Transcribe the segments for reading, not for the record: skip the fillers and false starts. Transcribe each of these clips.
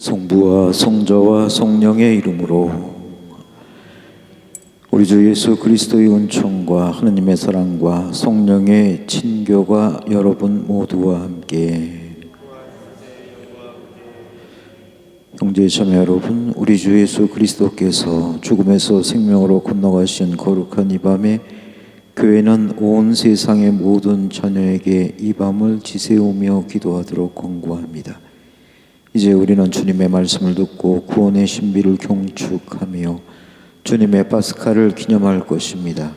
성부와 성자와 성령의 이름으로 우리 주 예수 그리스도의 은총과 하느님의 사랑과 성령의 친교가 여러분 모두와 함께. 형제자매 여러분, 우리 주 예수 그리스도께서 죽음에서 생명으로 건너가신 거룩한 이 밤에 교회는 온 세상의 모든 자녀에게 이 밤을 지새우며 기도하도록 권고합니다. 이제 우리는 주님의 말씀을 듣고 구원의 신비를 경축하며 주님의 파스카를 기념할 것입니다.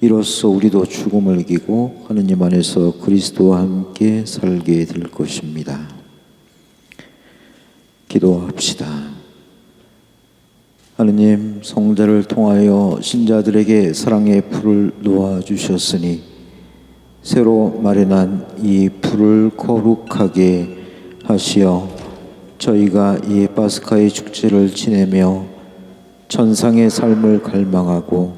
이로써 우리도 죽음을 이기고 하느님 안에서 그리스도와 함께 살게 될 것입니다. 기도합시다. 하느님, 성자를 통하여 신자들에게 사랑의 풀을 놓아주셨으니 새로 마련한 이 풀을 거룩하게 하시어 저희가 이 파스카의 축제를 지내며 천상의 삶을 갈망하고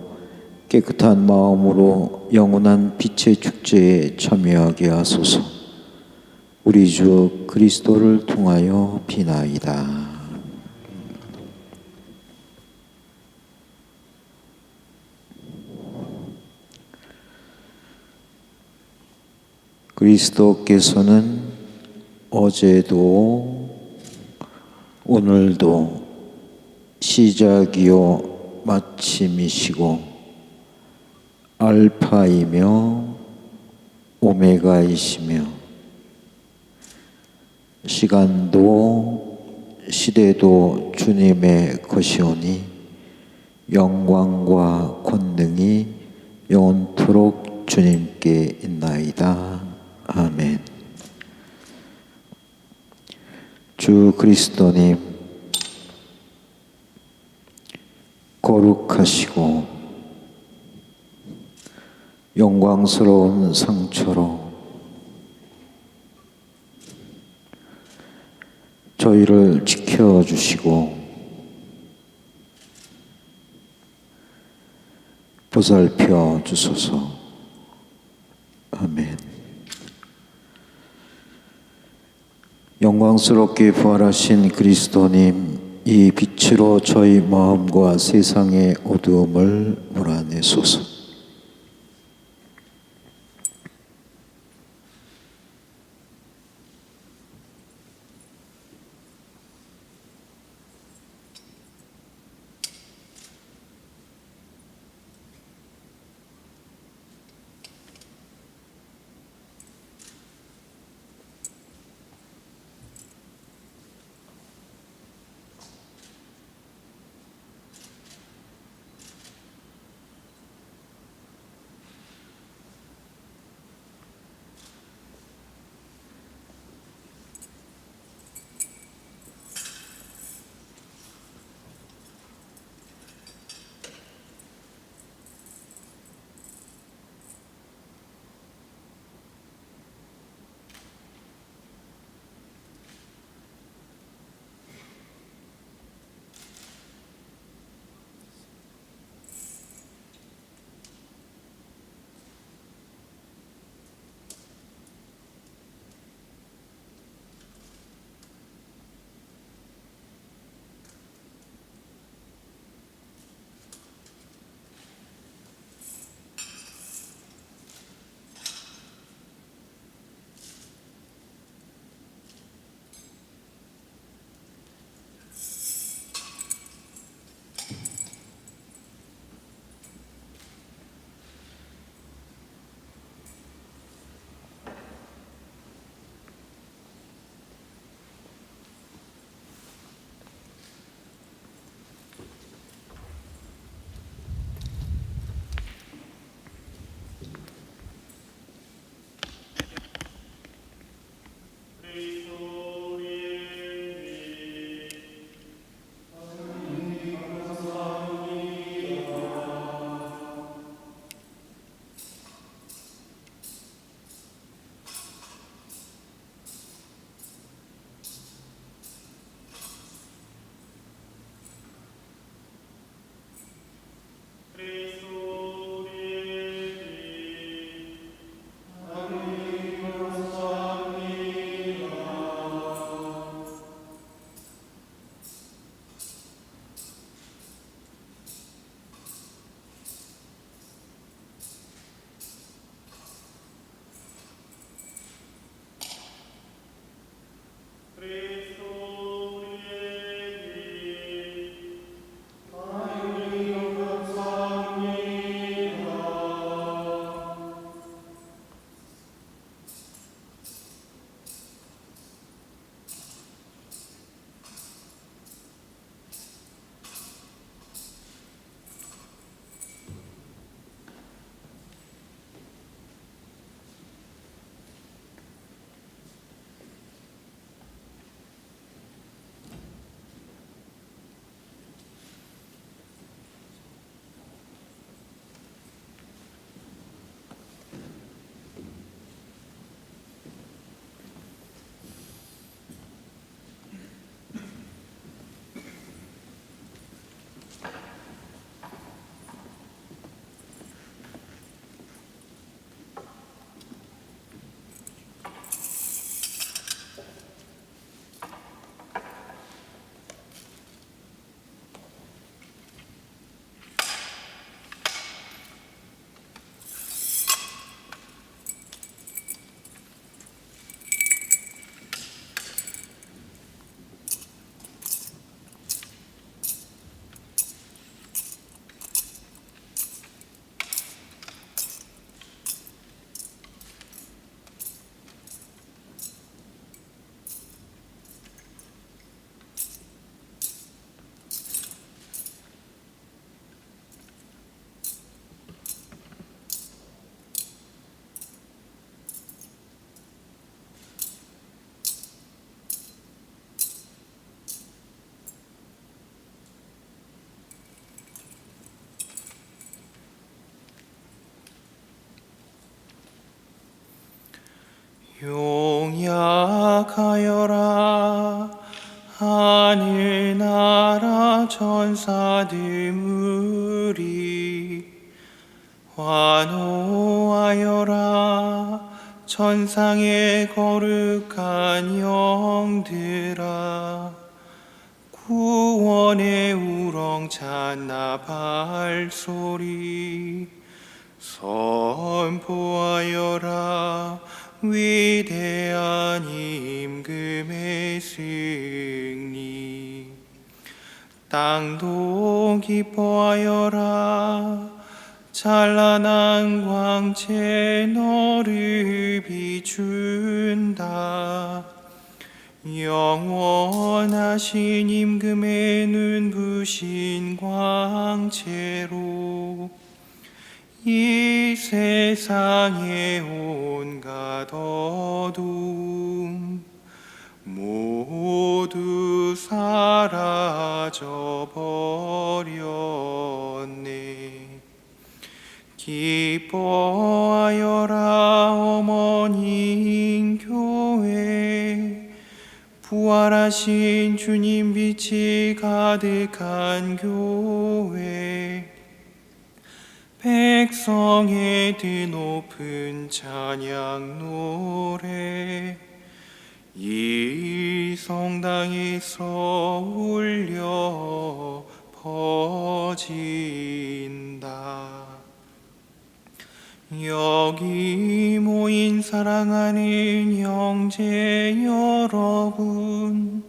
깨끗한 마음으로 영원한 빛의 축제에 참여하게 하소서. 우리 주 그리스도를 통하여 비나이다. 그리스도께서는 어제도 오늘도 시작이요 마침이시고 알파이며 오메가이시며 시간도 시대도 주님의 것이오니 영광과 권능이 영원토록 주님께 있나이다. 아멘. 주 그리스도님, 거룩하시고 영광스러운 상처로 저희를 지켜주시고 보살펴 주소서. 아멘. 영광스럽게 부활하신 그리스도님, 이 빛으로 저희 마음과 세상의 어두움을 몰아내소서. 용약하여라. 하늘나라 천사들 무리 환호하여라. 천상의 거룩한 영들아, 구원의 우렁찬 나팔소리 선포하여라. 위대한 임금의 승리. 땅도 기뻐하여라. 찬란한 광채 너를 비춘다. 영원하신 임금의 눈부신 광채로 이 세상의 온갖 어두움 모두 사라져 버렸네. 기뻐하여라 어머니인 교회, 부활하신 주님 빛이 가득한 교회, 백성의 드높은 찬양 노래 이 성당에서 울려 퍼진다. 여기 모인 사랑하는 형제 여러분,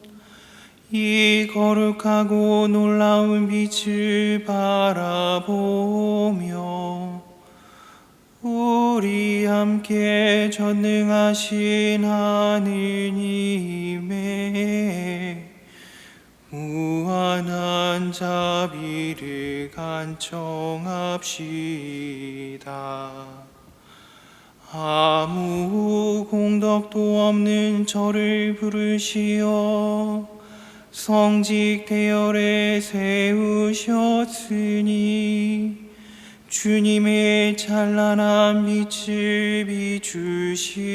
이 거룩하고 놀라운 빛을 바라보며 우리 함께 전능하신 하느님의 무한한 자비를 간청합시다. 아무 공덕도 없는 저를 부르시어 성직 대열에 세우셨으니 주님의 찬란한 빛을 비추시어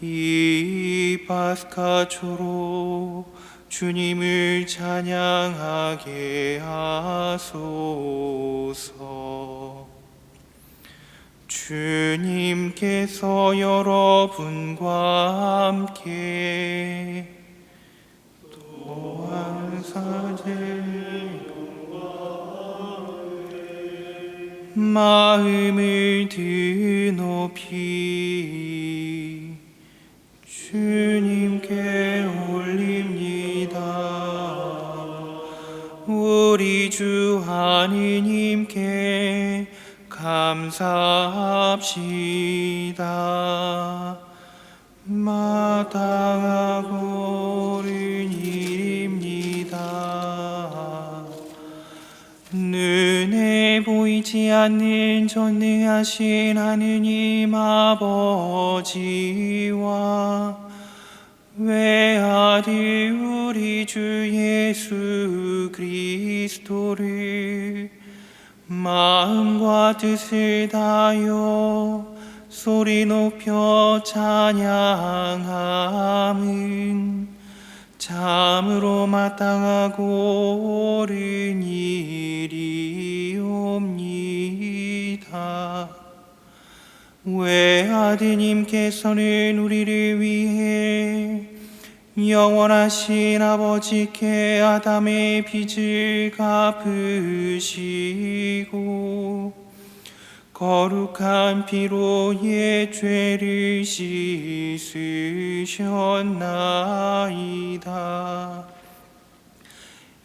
이 파스카초로 주님을 찬양하게 하소서. 주님께서 여러분과 함께 또한 사제 마음을 드높이 주님께 올립니다. 우리 주 하느님께 감사합시다. 마땅하고 옳은 일입니다. 눈에 보이지 않는 전능하신 하느님 아버지와 외아들 우리 주 예수 그리스도를 마음과 뜻을 다하여 소리 높여 찬양함은 참으로 마땅하고 옳은 일이옵니다. 외아드님께서는 우리를 위해 영원하신 아버지께 아담의 빚을 갚으시고 거룩한 피로 옛 죄를 씻으셨나이다.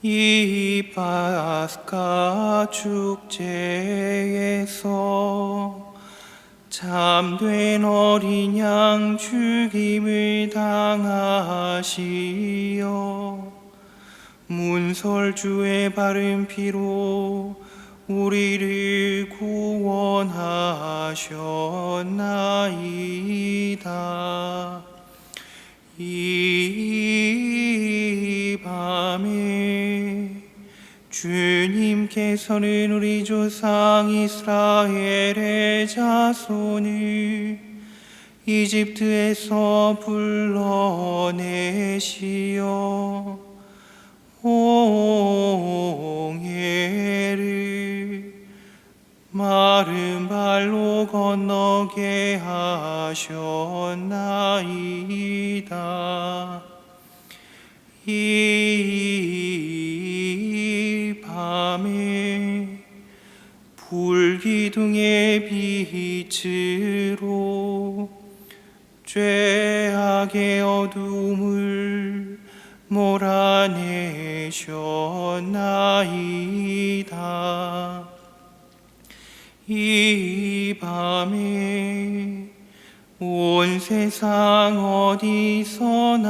이 파스카 축제에서 참된 어린 양 죽임을 당하시어 문설주의 바른 피로 우리를 구원하셨나이다. 이 밤에 주님께서는 우리 조상 이스라엘의 자손을 이집트에서 불러내시어 홍해를 마른 발로 건너게 하셨나이다. 이 밤에 불기둥의 빛으로 죄악의 어둠을 몰아내셨나이다. 이 밤에 온 세상 어디서나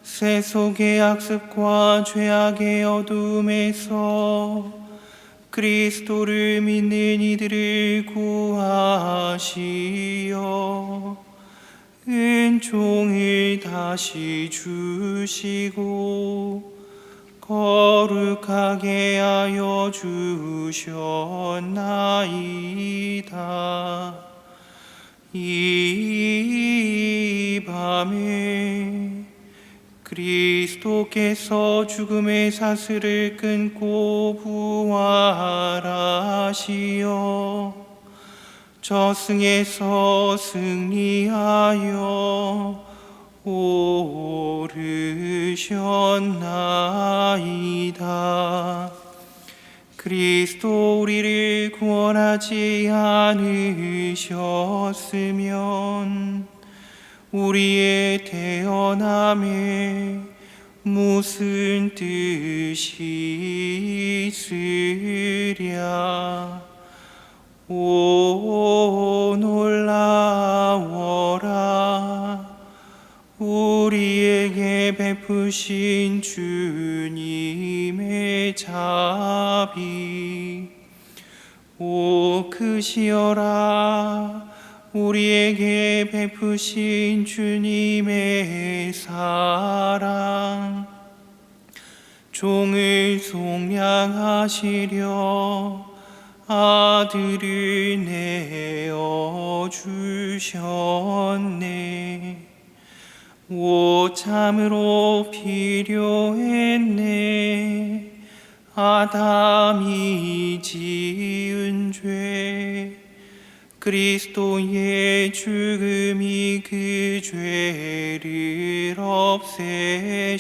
세속의 악습과 죄악의 어둠에서 그리스도를 믿는 이들을 구하시어 은총을 다시 주시고 거룩하게 하여 주셨나이다. 이 밤에 그리스도께서 죽음의 사슬을 끊고 부활하시어 저승에서 승리하여 오르셨나이다. 그리스도 우리를 구원하지 않으셨으면 우리의 태어남에 무슨 뜻이 있으랴. 오 놀라워라. 우리에게 베푸신 주님의 자비. 오 크시어라. 우리에게 베푸신 주님의 사랑. 종을 속량하시려 아들을 내어 주셨네. 오 참으로 필요했네. 아담이 지은 죄 그리스도의 죽음이 그 죄를 없애셨네.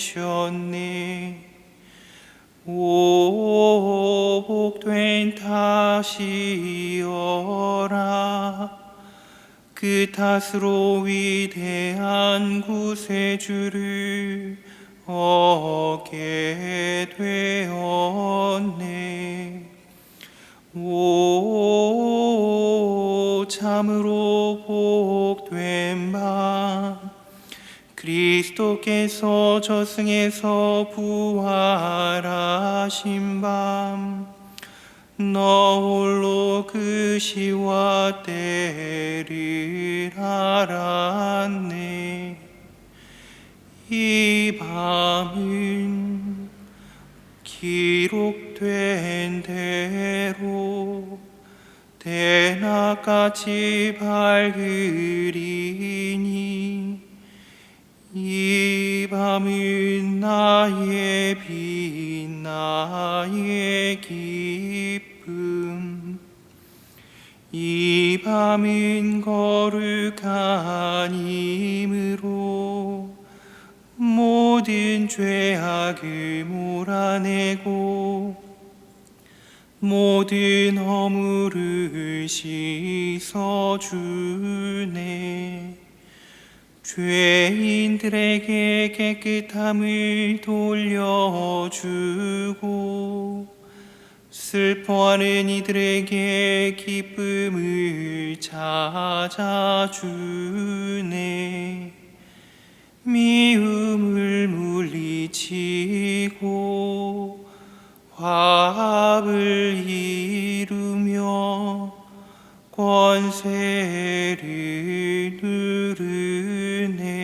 오 복된 탓이여라. 그 탓으로 위대한 구세주를 얻게 되었네. 오 참으로 복된 밤 그리스도께서 저승에서 부활하신 밤 너 홀로 그 시와 때를 알았네. 이 밤은 기록된 대로 대낮같이 밝으리니 이 밤은 나의 빛 나의 기쁨. 이 밤은 거룩한 힘으로 모든 죄악을 몰아내고 모든 허물을 씻어주네. 죄인들에게 깨끗함을 돌려주고 슬퍼하는 이들에게 기쁨을 찾아주네. 미움을 물리치고 화합을 이루며 권세를 누르네.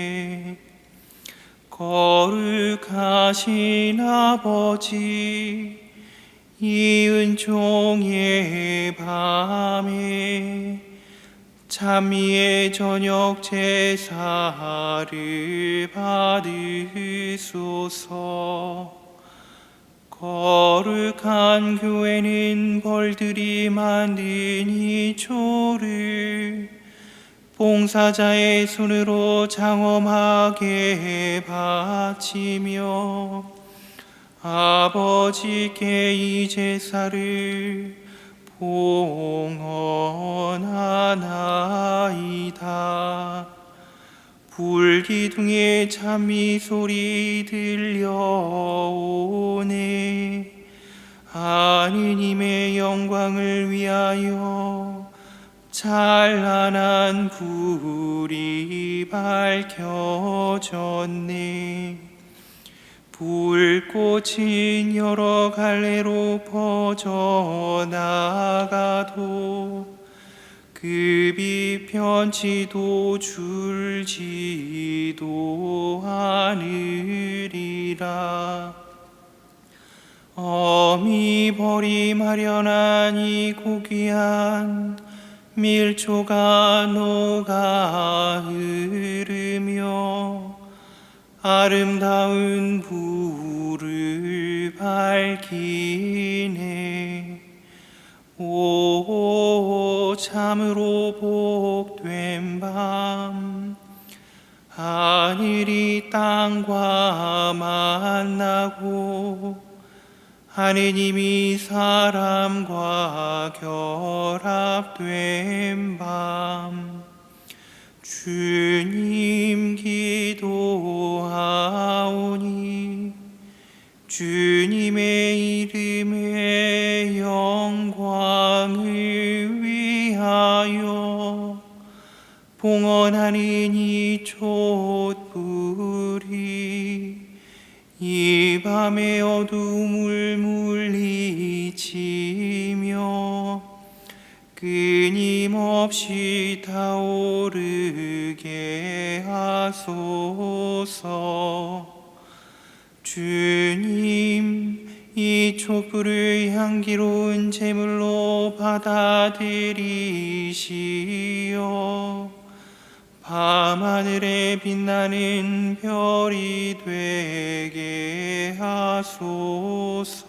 거룩하신 아버지, 이 은총의 밤에 찬미의 저녁 제사를 받으소서. 거룩한 교회는 벌들이 만든 이 초를 봉사자의 손으로 장엄하게 바치며 아버지께 이 제사를 봉헌하나이다. 불기둥의 찬미 소리 들려오네. 하느님의 영광을 위하여 찬란한 불이 밝혀졌네. 불꽃은 여러 갈래로 퍼져나가도 급이 편치도 줄지도 않으리라. 어미 벌이 마련한 이 고귀한 밀초가 녹아 흐르며 아름다운 불을 밝히네. 오 참으로 복된 밤, 하늘이 땅과 만나고 하느님이 사람과 결합된 밤, 주님 기도하오니 주님의 이름의 영광을 위하여 봉헌하는 이 촛불이 이 밤의 어둠을 물리치며 끊임없이 타오르게 하소서. 주님, 이 촛불을 향기로운 제물로 받아들이시어 밤하늘에 빛나는 별이 되게 하소서.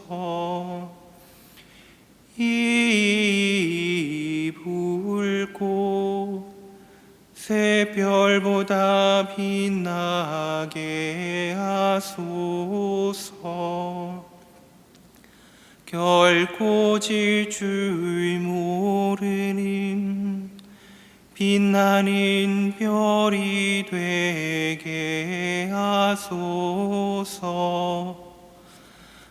이 불꽃 새별보다 빛나게 하소서. 결코 질 줄 모르는 빛나는 별이 되게 하소서.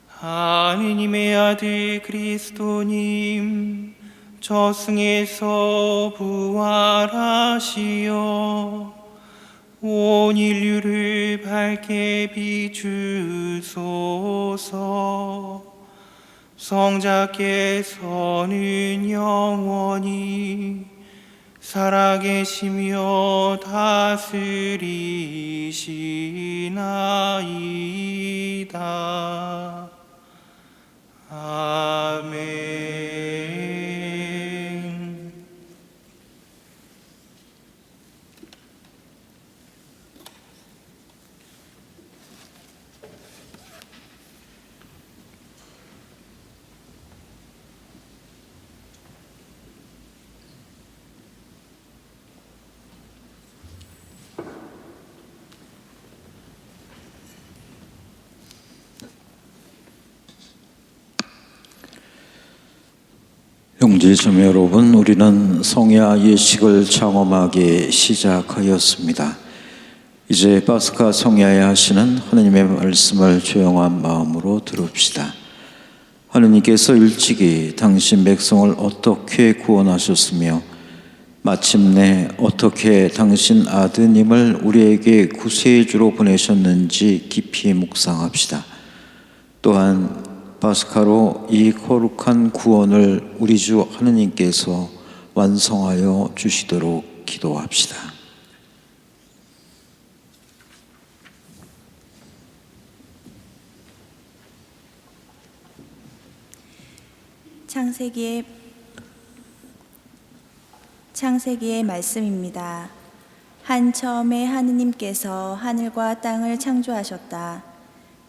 하느님의 아들 그리스도님, 저승에서 부활하시어 온 인류를 밝게 비추소서. 성자께서는 영원히 살아계시며 다스리시나이다. 아멘. 형제자매 여러분, 우리는 성야 예식을 장엄하게 시작하였습니다. 이제 파스카 성야에 하시는 하느님의 말씀을 조용한 마음으로 들읍시다. 하느님께서 일찍이 당신 백성을 어떻게 구원하셨으며 마침내 어떻게 당신 아드님을 우리에게 구세주로 보내셨는지 깊이 묵상합시다. 또한 파스카로 이 거룩한 구원을 우리 주 하느님께서 완성하여 주시도록 기도합시다. 창세기의 말씀입니다. 처음에 하느님께서 하늘과 땅을 창조하셨다.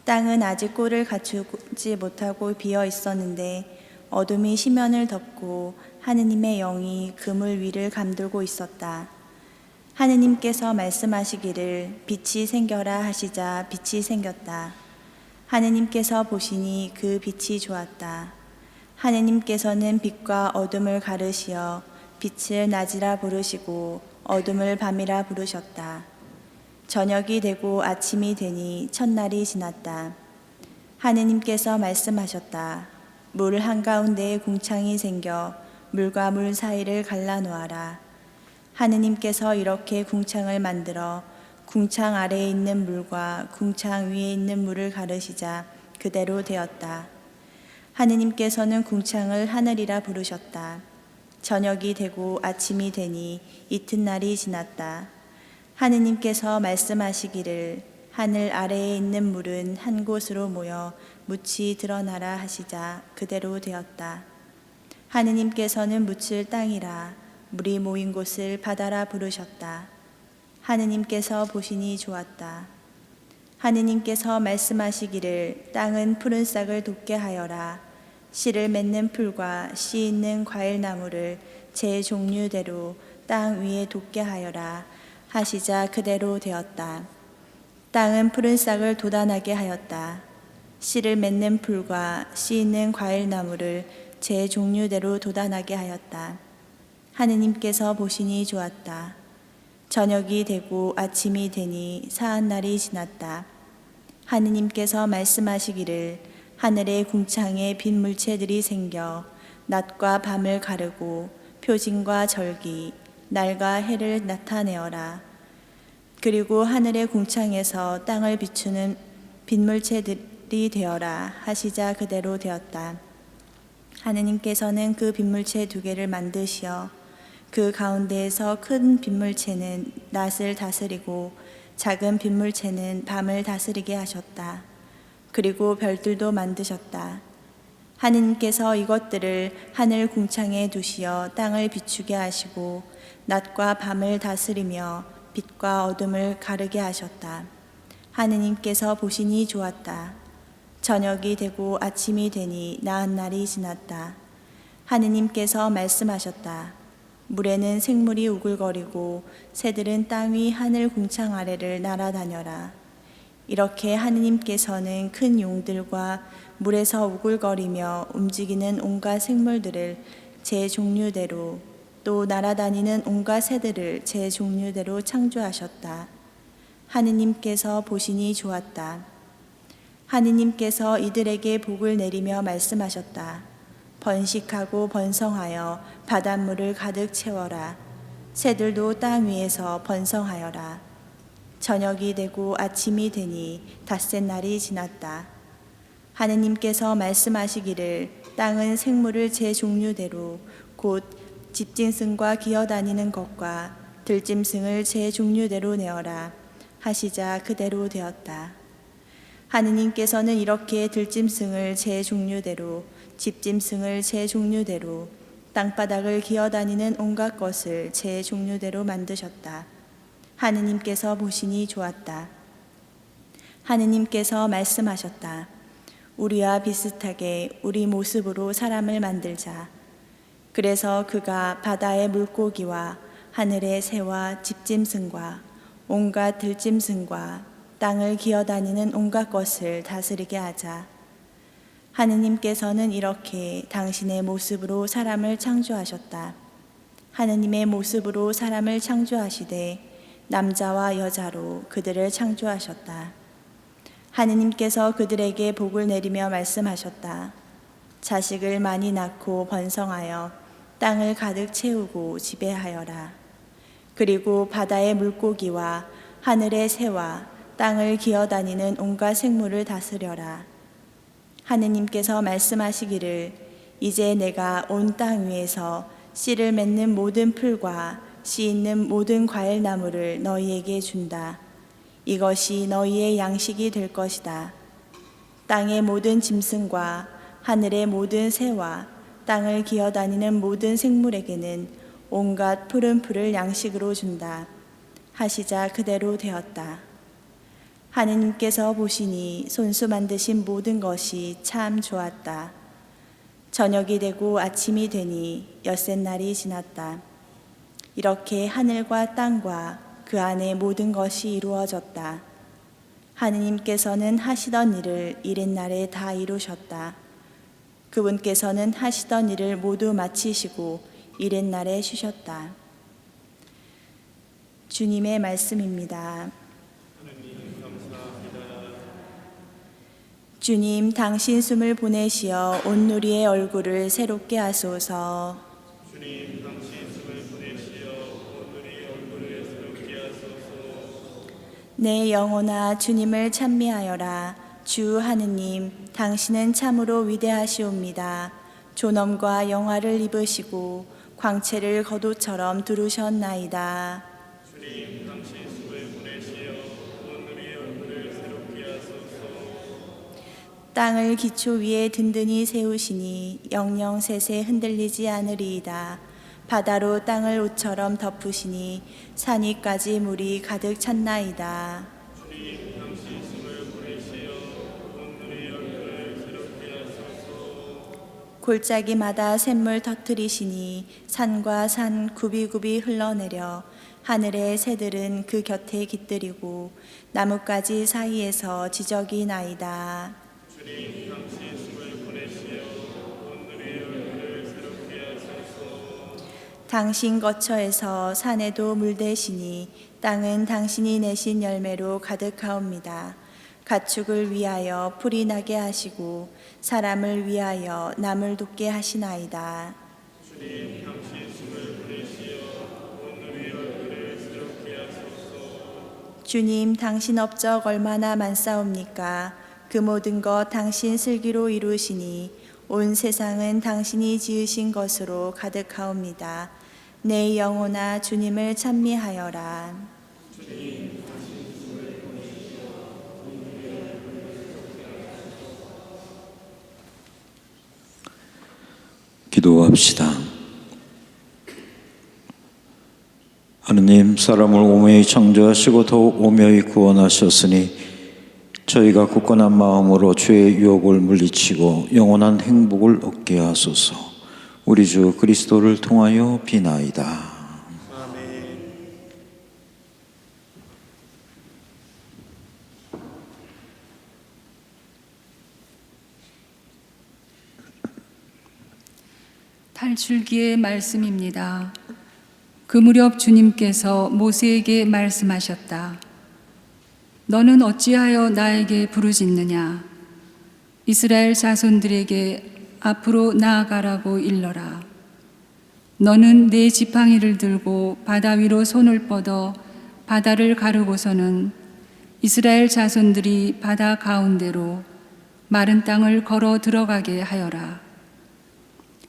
땅은 아직 꼴을 갖추지 못하고 비어 있었는데 어둠이 시면을 덮고 하느님의 영이 그물 위를 감돌고 있었다. 하느님께서 말씀하시기를 빛이 생겨라 하시자 빛이 생겼다. 하느님께서 보시니 그 빛이 좋았다. 하느님께서는 빛과 어둠을 가르시어 빛을 낮이라 부르시고 어둠을 밤이라 부르셨다. 저녁이 되고 아침이 되니 첫날이 지났다. 하느님께서 말씀하셨다. 물 한가운데에 궁창이 생겨 물과 물 사이를 갈라놓아라. 하느님께서 이렇게 궁창을 만들어 궁창 아래에 있는 물과 궁창 위에 있는 물을 가르시자 그대로 되었다. 하느님께서는 궁창을 하늘이라 부르셨다. 저녁이 되고 아침이 되니 이튿날이 지났다. 하느님께서 말씀하시기를 하늘 아래에 있는 물은 한 곳으로 모여 묻이 드러나라 하시자 그대로 되었다. 하느님께서는 묻을 땅이라 물이 모인 곳을 바다라 부르셨다. 하느님께서 보시니 좋았다. 하느님께서 말씀하시기를 땅은 푸른 싹을 돋게 하여라. 씨를 맺는 풀과 씨 있는 과일나무를 제 종류대로 땅 위에 돋게 하여라 하시자 그대로 되었다. 땅은 푸른 싹을 돋아나게 하였다. 씨를 맺는 풀과 씨 있는 과일나무를 제 종류대로 돋아나게 하였다. 하느님께서 보시니 좋았다. 저녁이 되고 아침이 되니 사한날이 지났다. 하느님께서 말씀하시기를 하늘의 궁창에 빈 물체들이 생겨 낮과 밤을 가르고 표징과 절기, 날과 해를 나타내어라. 그리고 하늘의 궁창에서 땅을 비추는 빗물체들이 되어라 하시자 그대로 되었다. 하느님께서는 그 빗물체 2개를 만드시어 그 가운데에서 큰 빗물체는 낮을 다스리고 작은 빗물체는 밤을 다스리게 하셨다. 그리고 별들도 만드셨다. 하느님께서 이것들을 하늘 궁창에 두시어 땅을 비추게 하시고 낮과 밤을 다스리며 빛과 어둠을 가르게 하셨다. 하느님께서 보시니 좋았다. 저녁이 되고 아침이 되니 나은 날이 지났다. 하느님께서 말씀하셨다. 물에는 생물이 우글거리고 새들은 땅 위 하늘 궁창 아래를 날아다녀라. 이렇게 하느님께서는 큰 용들과 물에서 우글거리며 움직이는 온갖 생물들을 제 종류대로 또 날아다니는 온갖 새들을 제 종류대로 창조하셨다. 하느님께서 보시니 좋았다. 하느님께서 이들에게 복을 내리며 말씀하셨다. 번식하고 번성하여 바닷물을 가득 채워라. 새들도 땅 위에서 번성하여라. 저녁이 되고 아침이 되니 닷새 날이 지났다. 하느님께서 말씀하시기를 땅은 생물을 제 종류대로 곧 집짐승과 기어다니는 것과 들짐승을 제 종류대로 내어라 하시자 그대로 되었다. 하느님께서는 이렇게 들짐승을 제 종류대로 집짐승을 제 종류대로 땅바닥을 기어다니는 온갖 것을 제 종류대로 만드셨다. 하느님께서 보시니 좋았다. 하느님께서 말씀하셨다. 우리와 비슷하게 우리 모습으로 사람을 만들자. 그래서 그가 바다의 물고기와 하늘의 새와 집짐승과 온갖 들짐승과 땅을 기어다니는 온갖 것을 다스리게 하자. 하느님께서는 이렇게 당신의 모습으로 사람을 창조하셨다. 하느님의 모습으로 사람을 창조하시되 남자와 여자로 그들을 창조하셨다. 하느님께서 그들에게 복을 내리며 말씀하셨다. 자식을 많이 낳고 번성하여 땅을 가득 채우고 지배하여라. 그리고 바다의 물고기와 하늘의 새와 땅을 기어다니는 온갖 생물을 다스려라. 하느님께서 말씀하시기를 이제 내가 온 땅 위에서 씨를 맺는 모든 풀과 씨 있는 모든 과일나무를 너희에게 준다. 이것이 너희의 양식이 될 것이다. 땅의 모든 짐승과 하늘의 모든 새와 땅을 기어다니는 모든 생물에게는 온갖 푸른 풀을 양식으로 준다 하시자 그대로 되었다. 하느님께서 보시니 손수 만드신 모든 것이 참 좋았다. 저녁이 되고 아침이 되니 엿새날이 지났다. 이렇게 하늘과 땅과 그 안에 모든 것이 이루어졌다. 하느님께서는 하시던 일을 이튿날에 다 이루셨다. 그분께서는 하시던 일을 모두 마치시고 이튿날에 쉬셨다. 주님의 말씀입니다. 주님, 당신 숨을 보내시어 온누리의 얼굴을 새롭게 하소서. 주님, 당신 숨을 보내시어 온누리의 얼굴을 새롭게 하소서. 내 영혼아 주님을 찬미하여라. 주 하느님, 당신은 참으로 위대하시옵니다. 존엄과 영화를 입으시고 광채를 겉옷처럼 두르셨나이다. 주님, 당신 숨을 보내시어 온누리의 얼굴을 새롭게 하소서. 땅을 기초 위에 든든히 세우시니 영영세세 흔들리지 않으리이다. 바다로 땅을 옷처럼 덮으시니 산 위까지 물이 가득 찼나이다. 주님, 당신 숨을 보내시어 온누리의 얼굴을 새롭게 하소서. 골짜기마다 샘물 터뜨리시니 산과 산 굽이굽이 흘러내려 하늘의 새들은 그 곁에 깃들이고 나뭇가지 사이에서 지적이 나이다. 주님, 당신 숨을 보내시어 온누리의 얼굴을 새롭게 하소서. 당신 거처에서 산에도 물대시니 땅은 당신이 내신 열매로 가득하옵니다. 가축을 위하여 풀이 나게 하시고 사람을 위하여 나물 돋게 하시나이다. 주님, 당신 숨을 보내시어 온누리의 얼굴을 새롭게 하소서. 주님, 당신 업적 얼마나 많사옵니까? 그 모든 것 당신 슬기로 이루시니 온 세상은 당신이 지으신 것으로 가득하옵니다. 내 영혼아 주님을 찬미하여라. 기도합시다. 하느님, 사람을 오묘히 창조하시고 더욱 오묘히 구원하셨으니 저희가 굳건한 마음으로 죄의 유혹을 물리치고 영원한 행복을 얻게 하소서. 우리 주 그리스도를 통하여 비나이다. 아멘. 탈출기의 말씀입니다. 그 무렵 주님께서 모세에게 말씀하셨다. 너는 어찌하여 나에게 부르짖느냐? 이스라엘 자손들에게 앞으로 나아가라고 일러라. 너는 내 지팡이를 들고 바다 위로 손을 뻗어 바다를 가르고서는 이스라엘 자손들이 바다 가운데로 마른 땅을 걸어 들어가게 하여라.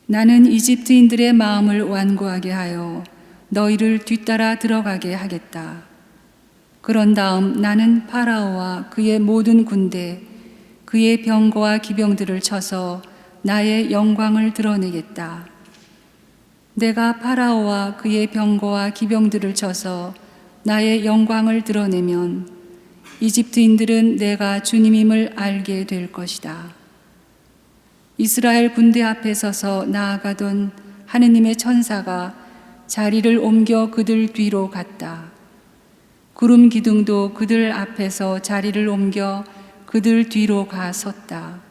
나는 이집트인들의 마음을 완고하게 하여 너희를 뒤따라 들어가게 하겠다. 그런 다음 나는 파라오와 그의 모든 군대, 그의 병거와 기병들을 쳐서 나의 영광을 드러내겠다. 내가 파라오와 그의 병거와 기병들을 쳐서 나의 영광을 드러내면 이집트인들은 내가 주님임을 알게 될 것이다. 이스라엘 군대 앞에 서서 나아가던 하느님의 천사가 자리를 옮겨 그들 뒤로 갔다. 구름 기둥도 그들 앞에서 자리를 옮겨 그들 뒤로 가 섰다.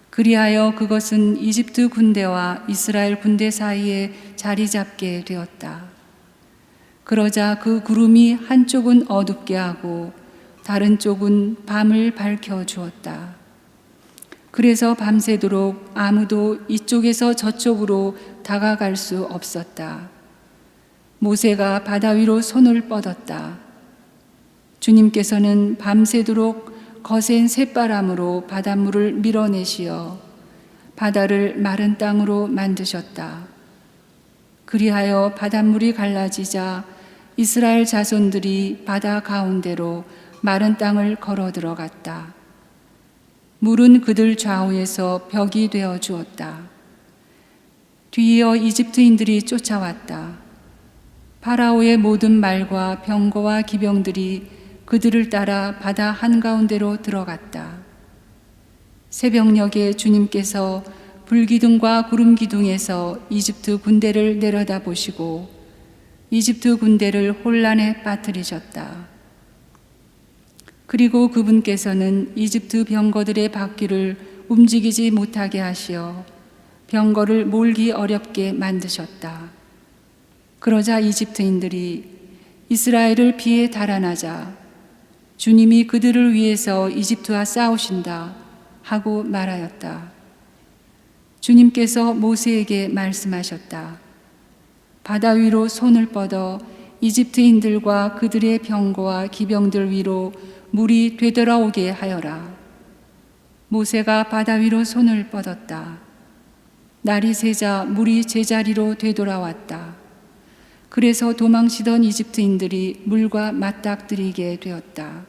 그리하여 그것은 이집트 군대와 이스라엘 군대 사이에 자리 잡게 되었다. 그러자 그 구름이 한쪽은 어둡게 하고 다른 쪽은 밤을 밝혀 주었다. 그래서 밤새도록 아무도 이쪽에서 저쪽으로 다가갈 수 없었다. 모세가 바다 위로 손을 뻗었다. 주님께서는 밤새도록 거센 쇳바람으로 바닷물을 밀어내시어 바다를 마른 땅으로 만드셨다. 그리하여 바닷물이 갈라지자 이스라엘 자손들이 바다 가운데로 마른 땅을 걸어 들어갔다. 물은 그들 좌우에서 벽이 되어 주었다. 뒤이어 이집트인들이 쫓아왔다. 파라오의 모든 말과 병거와 기병들이 그들을 따라 바다 한가운데로 들어갔다. 새벽녘에 주님께서 불기둥과 구름기둥에서 이집트 군대를 내려다보시고 이집트 군대를 혼란에 빠뜨리셨다. 그리고 그분께서는 이집트 병거들의 바퀴를 움직이지 못하게 하시어 병거를 몰기 어렵게 만드셨다. 그러자 이집트인들이 이스라엘을 피해 달아나자 주님이 그들을 위해서 이집트와 싸우신다 하고 말하였다. 주님께서 모세에게 말씀하셨다. 바다 위로 손을 뻗어 이집트인들과 그들의 병거와 기병들 위로 물이 되돌아오게 하여라. 모세가 바다 위로 손을 뻗었다. 날이 새자 물이 제자리로 되돌아왔다. 그래서 도망치던 이집트인들이 물과 맞닥뜨리게 되었다.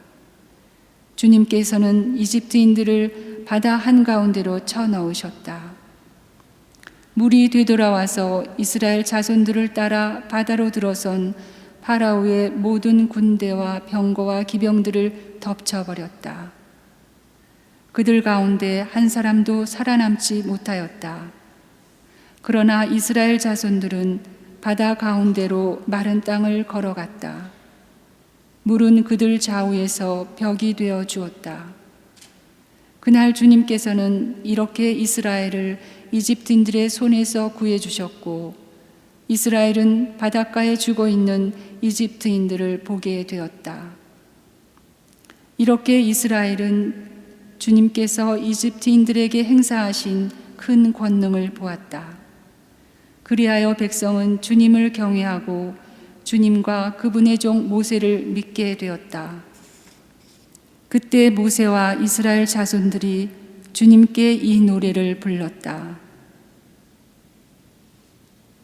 주님께서는 이집트인들을 바다 한가운데로 쳐넣으셨다. 물이 되돌아와서 이스라엘 자손들을 따라 바다로 들어선 파라오의 모든 군대와 병거와 기병들을 덮쳐버렸다. 그들 가운데 한 사람도 살아남지 못하였다. 그러나 이스라엘 자손들은 바다 가운데로 마른 땅을 걸어갔다. 물은 그들 좌우에서 벽이 되어 주었다. 그날 주님께서는 이렇게 이스라엘을 이집트인들의 손에서 구해주셨고 이스라엘은 바닷가에 죽어 있는 이집트인들을 보게 되었다. 이렇게 이스라엘은 주님께서 이집트인들에게 행사하신 큰 권능을 보았다. 그리하여 백성은 주님을 경외하고 주님과 그분의 종 모세를 믿게 되었다. 그때 모세와 이스라엘 자손들이 주님께 이 노래를 불렀다.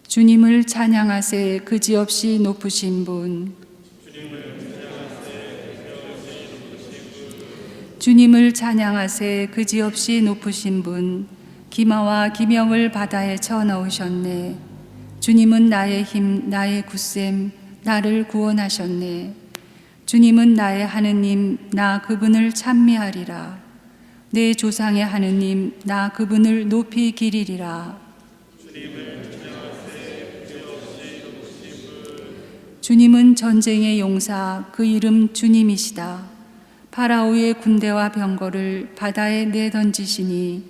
주님을 찬양하세 그지없이 높으신 분. 주님을 찬양하세 그지없이 높으신 분. 기마와 기명을 바다에 쳐넣으셨네. 주님은 나의 힘, 나의 굳셈, 나를 구원하셨네. 주님은 나의 하느님, 나 그분을 찬미하리라. 내 조상의 하느님, 나 그분을 높이 기리리라. 주님은 전쟁의 용사, 그 이름 주님이시다. 파라오의 군대와 병거를 바다에 내던지시니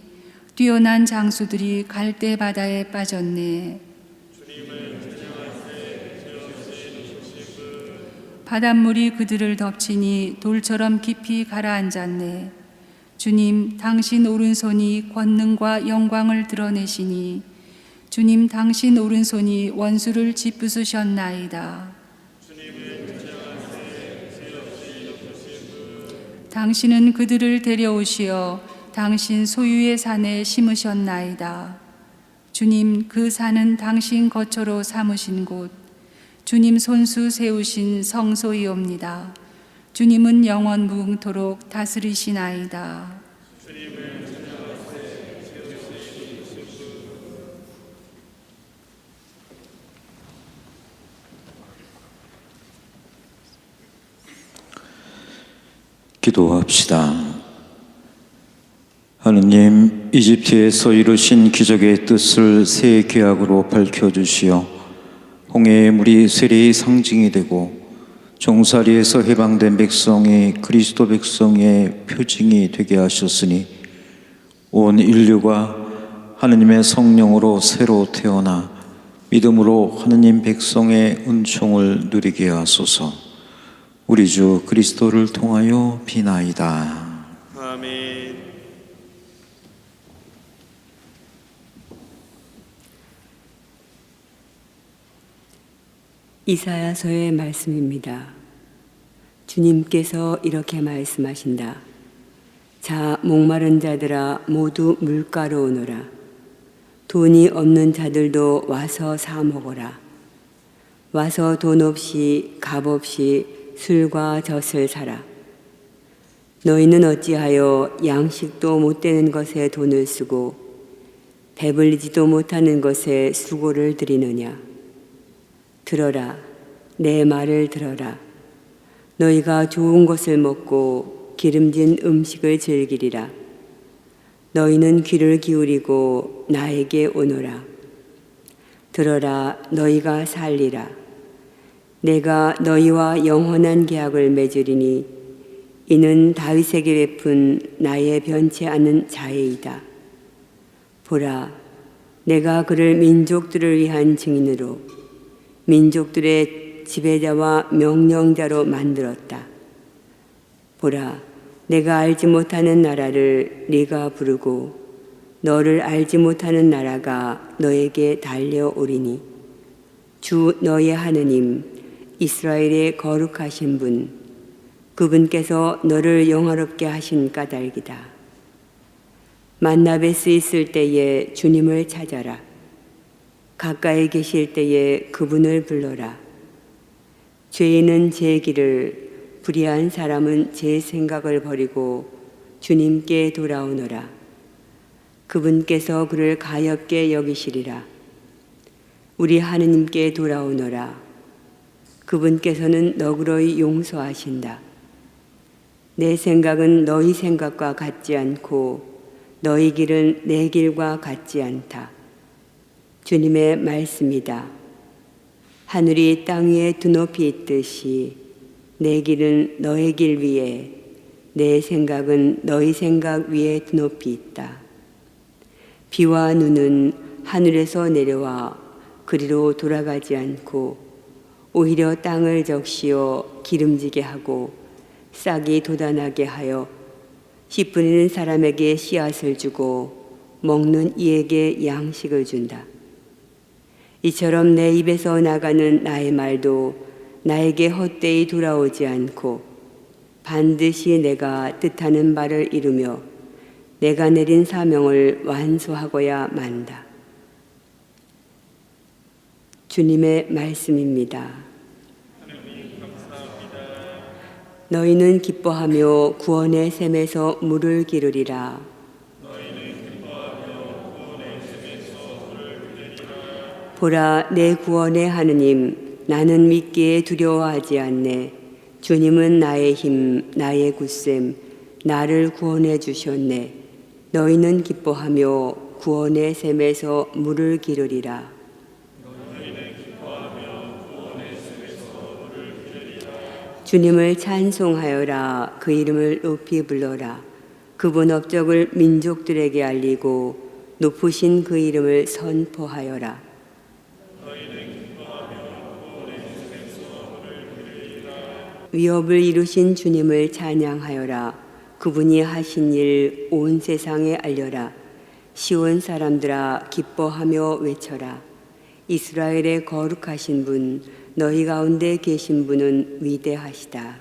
뛰어난 장수들이 갈대 바다에 빠졌네. 바닷물이 그들을 덮치니 돌처럼 깊이 가라앉았네. 주님, 당신 오른손이 권능과 영광을 드러내시니 주님, 당신 오른손이 원수를 짓부수셨나이다. 당신은 그들을 데려오시어 당신 소유의 산에 심으셨나이다. 주님, 그 산은 당신 거처로 삼으신 곳, 주님 손수 세우신 성소이옵니다. 주님은 영원 무궁토록 다스리시나이다. 기도합시다. 하느님, 이집트에서 이루신 기적의 뜻을 새 계약으로 밝혀주시어 홍해의 물이 세례의 상징이 되고 종살이에서 해방된 백성이 그리스도 백성의 표징이 되게 하셨으니 온 인류가 하느님의 성령으로 새로 태어나 믿음으로 하느님 백성의 은총을 누리게 하소서. 우리 주 그리스도를 통하여 비나이다. 아멘. 이사야서의 말씀입니다. 주님께서 이렇게 말씀하신다. 자, 목마른 자들아 모두 물가로 오너라. 돈이 없는 자들도 와서 사 먹어라. 와서 돈 없이 값 없이 술과 젖을 사라. 너희는 어찌하여 양식도 못 되는 것에 돈을 쓰고 배불리지도 못하는 것에 수고를 드리느냐? 들어라, 내 말을 들어라. 너희가 좋은 것을 먹고 기름진 음식을 즐기리라. 너희는 귀를 기울이고 나에게 오너라. 들어라, 너희가 살리라. 내가 너희와 영원한 계약을 맺으리니 이는 다윗에게 베푼 나의 변치 않은 자애이다. 보라, 내가 그를 민족들을 위한 증인으로 민족들의 지배자와 명령자로 만들었다. 보라, 내가 알지 못하는 나라를 네가 부르고 너를 알지 못하는 나라가 너에게 달려오리니 주 너의 하느님 이스라엘의 거룩하신 분 그분께서 너를 영화롭게 하신 까닭이다. 만나뵐 수 있을 때에 주님을 찾아라. 가까이 계실 때에 그분을 불러라. 죄인은 제 길을, 불의한 사람은 제 생각을 버리고 주님께 돌아오너라. 그분께서 그를 가엾게 여기시리라. 우리 하느님께 돌아오너라. 그분께서는 너그러이 용서하신다. 내 생각은 너희 생각과 같지 않고 너희 길은 내 길과 같지 않다. 주님의 말씀이다. 하늘이 땅 위에 두높이 있듯이 내 길은 너의 길 위에 내 생각은 너희 생각 위에 두높이 있다. 비와 눈은 하늘에서 내려와 그리로 돌아가지 않고 오히려 땅을 적시어 기름지게 하고 싹이 돋아나게 하여 씨 뿌리는 사람에게 씨앗을 주고 먹는 이에게 양식을 준다. 이처럼 내 입에서 나가는 나의 말도 나에게 헛되이 돌아오지 않고 반드시 내가 뜻하는 바를 이루며 내가 내린 사명을 완수하고야 만다. 주님의 말씀입니다. 너희는 기뻐하며 구원의 샘에서 물을 기르리라. 보라, 내 구원의 하느님, 나는 믿기에 두려워하지 않네. 주님은 나의 힘, 나의 굳셈, 나를 구원해 주셨네. 너희는 기뻐하며 구원의 샘에서 물을 기르리라. 주님을 찬송하여라. 그 이름을 높이 불러라. 그분 업적을 민족들에게 알리고 높으신 그 이름을 선포하여라. 위업을 이루신 주님을 찬양하여라. 그분이 하신 일 온 세상에 알려라. 시온 사람들아 기뻐하며 외쳐라. 이스라엘의 거룩하신 분, 너희 가운데 계신 분은 위대하시다.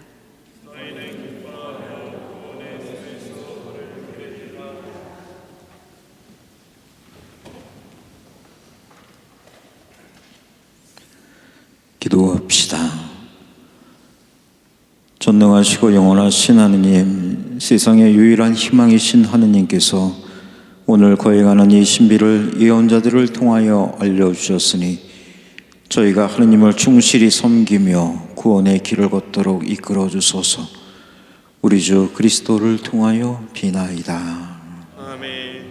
기도합시다. 전능하시고 영원하신 하느님, 세상의 유일한 희망이신 하느님께서 오늘 거행하는 이 신비를 예언자들을 통하여 알려주셨으니 저희가 하느님을 충실히 섬기며 구원의 길을 걷도록 이끌어 주소서. 우리 주 그리스도를 통하여 비나이다. 아멘.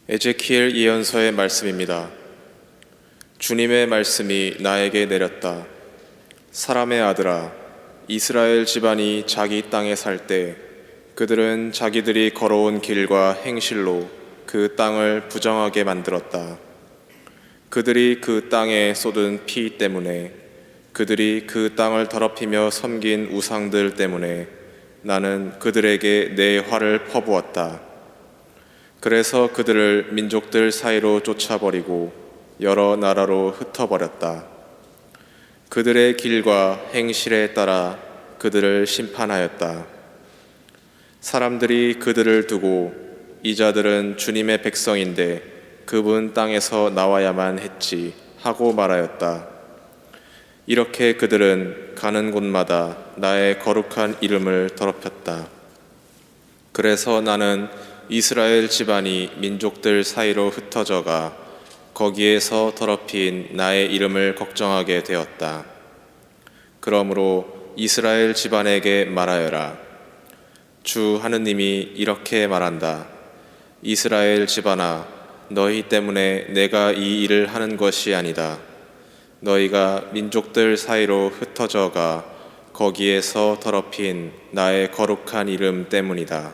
에제키엘 예언서의 말씀입니다. 주님의 말씀이 나에게 내렸다. 사람의 아들아, 이스라엘 집안이 자기 땅에 살 때 그들은 자기들이 걸어온 길과 행실로 그 땅을 부정하게 만들었다. 그들이 그 땅에 쏟은 피 때문에, 그들이 그 땅을 더럽히며 섬긴 우상들 때문에 나는 그들에게 내 화를 퍼부었다. 그래서 그들을 민족들 사이로 쫓아버리고 여러 나라로 흩어버렸다. 그들의 길과 행실에 따라 그들을 심판하였다. 사람들이 그들을 두고 이 자들은 주님의 백성인데 그분 땅에서 나와야만 했지 하고 말하였다. 이렇게 그들은 가는 곳마다 나의 거룩한 이름을 더럽혔다. 그래서 나는 이스라엘 집안이 민족들 사이로 흩어져가 거기에서 더럽힌 나의 이름을 걱정하게 되었다. 그러므로 이스라엘 집안에게 말하여라. 주 하느님이 이렇게 말한다. 이스라엘 집안아, 너희 때문에 내가 이 일을 하는 것이 아니다. 너희가 민족들 사이로 흩어져가 거기에서 더럽힌 나의 거룩한 이름 때문이다.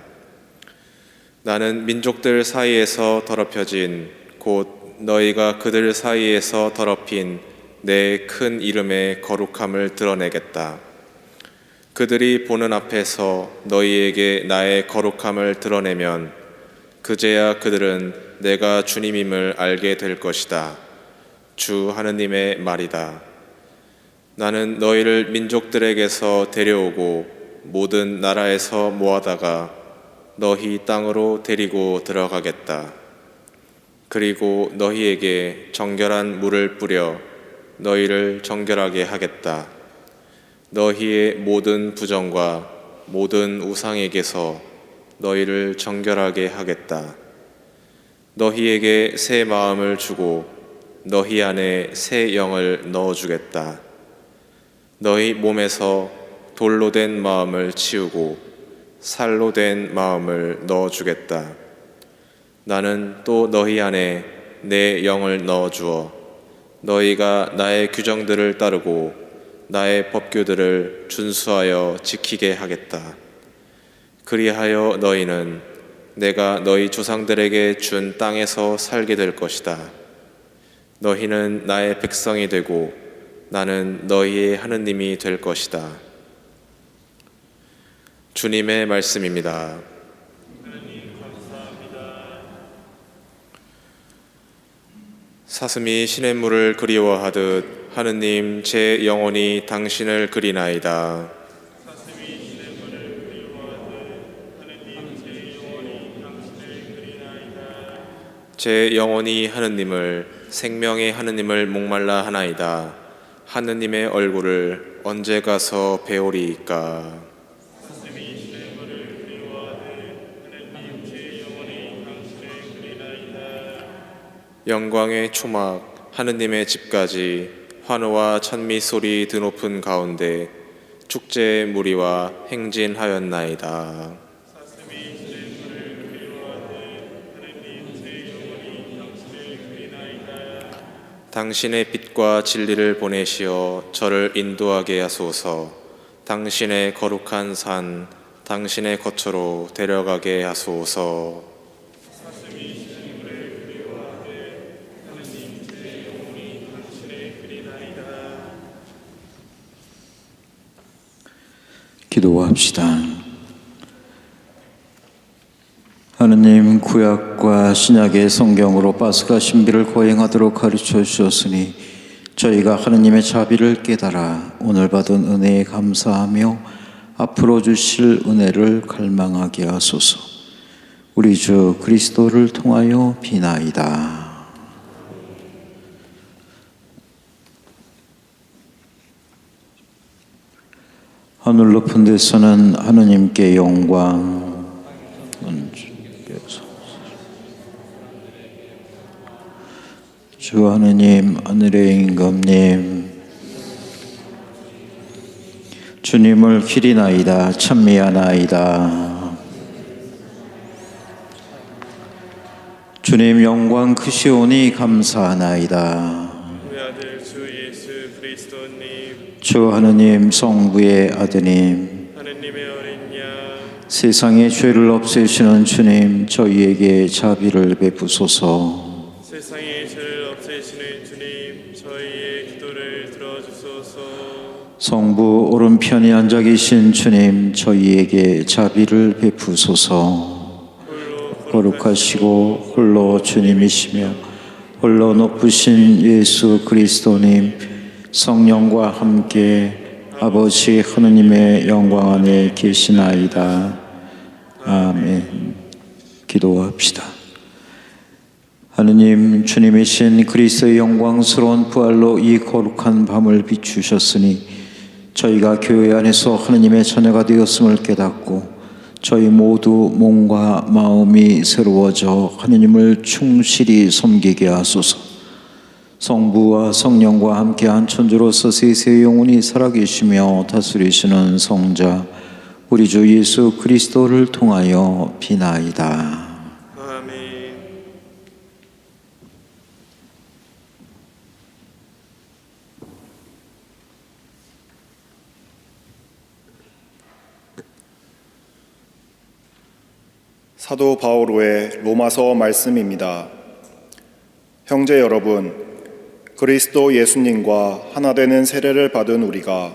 나는 민족들 사이에서 더럽혀진 곧 너희가 그들 사이에서 더럽힌 내 큰 이름의 거룩함을 드러내겠다. 그들이 보는 앞에서 너희에게 나의 거룩함을 드러내면 그제야 그들은 내가 주님임을 알게 될 것이다. 주 하느님의 말이다. 나는 너희를 민족들에게서 데려오고 모든 나라에서 모아다가 너희 땅으로 데리고 들어가겠다. 그리고 너희에게 정결한 물을 뿌려 너희를 정결하게 하겠다. 너희의 모든 부정과 모든 우상에게서 너희를 정결하게 하겠다. 너희에게 새 마음을 주고 너희 안에 새 영을 넣어주겠다. 너희 몸에서 돌로 된 마음을 치우고 살로 된 마음을 넣어주겠다. 나는 또 너희 안에 내 영을 넣어주어 너희가 나의 규정들을 따르고 나의 법규들을 준수하여 지키게 하겠다. 그리하여 너희는 내가 너희 조상들에게 준 땅에서 살게 될 것이다. 너희는 나의 백성이 되고 나는 너희의 하느님이 될 것이다. 주님의 말씀입니다. 사슴이 시냇물을 그리워하듯 하느님 제 영혼이 당신을 그리나이다. 제 영혼이 하느님을 생명의 하느님을 목말라 하나이다. 하느님의 얼굴을 언제 가서 배우리이까. 영광의 초막 하느님의 집까지 환호와 찬미 소리 드높은 가운데 축제의 무리와 행진하였나이다. 당신의 빛과 진리를 보내시어 저를 인도하게 하소서. 당신의 거룩한 산 당신의 거처로 데려가게 하소서. 기도합시다. 하느님, 구약과 신약의 성경으로 파스가 신비를 거행하도록 가르쳐 주셨으니 저희가 하느님의 자비를 깨달아 오늘 받은 은혜에 감사하며 앞으로 주실 은혜를 갈망하게 하소서. 우리 주 그리스도를 통하여 비나이다. 하늘 높은 데서는 하느님께 영광, 주 하느님, 하늘의 임금님, 주님을 기리나이다. 찬미하나이다. 주님 영광 크시오니 감사하나이다. 우리 아들 주 예수 그리스도님, 주 하느님 성부의 아드님, 하느님의 어린 양, 세상의 죄를 없애시는 주님, 저희에게 자비를 베푸소서. 세상의 죄를 없애시는 주님, 저희의 기도를 들어주소서. 성부 오른편에 앉아 계신 주님, 저희에게 자비를 베푸소서. 거룩하시고 홀로 주님이시며 홀로 높으신 예수 그리스도님, 성령과 함께 아버지 하느님의 영광 안에 계시나이다. 아멘. 기도합시다. 하느님, 주님이신 그리스도의 영광스러운 부활로 이 거룩한 밤을 비추셨으니 저희가 교회 안에서 하느님의 자녀가 되었음을 깨닫고 저희 모두 몸과 마음이 새로워져 하느님을 충실히 섬기게 하소서. 성부와 성령과 함께한 천주로서 세세 영원히 살아계시며 다스리시는 성자 우리 주 예수 그리스도를 통하여 비나이다. 아멘. 사도 바오로의 로마서 말씀입니다. 형제 여러분, 그리스도 예수님과 하나 되는 세례를 받은 우리가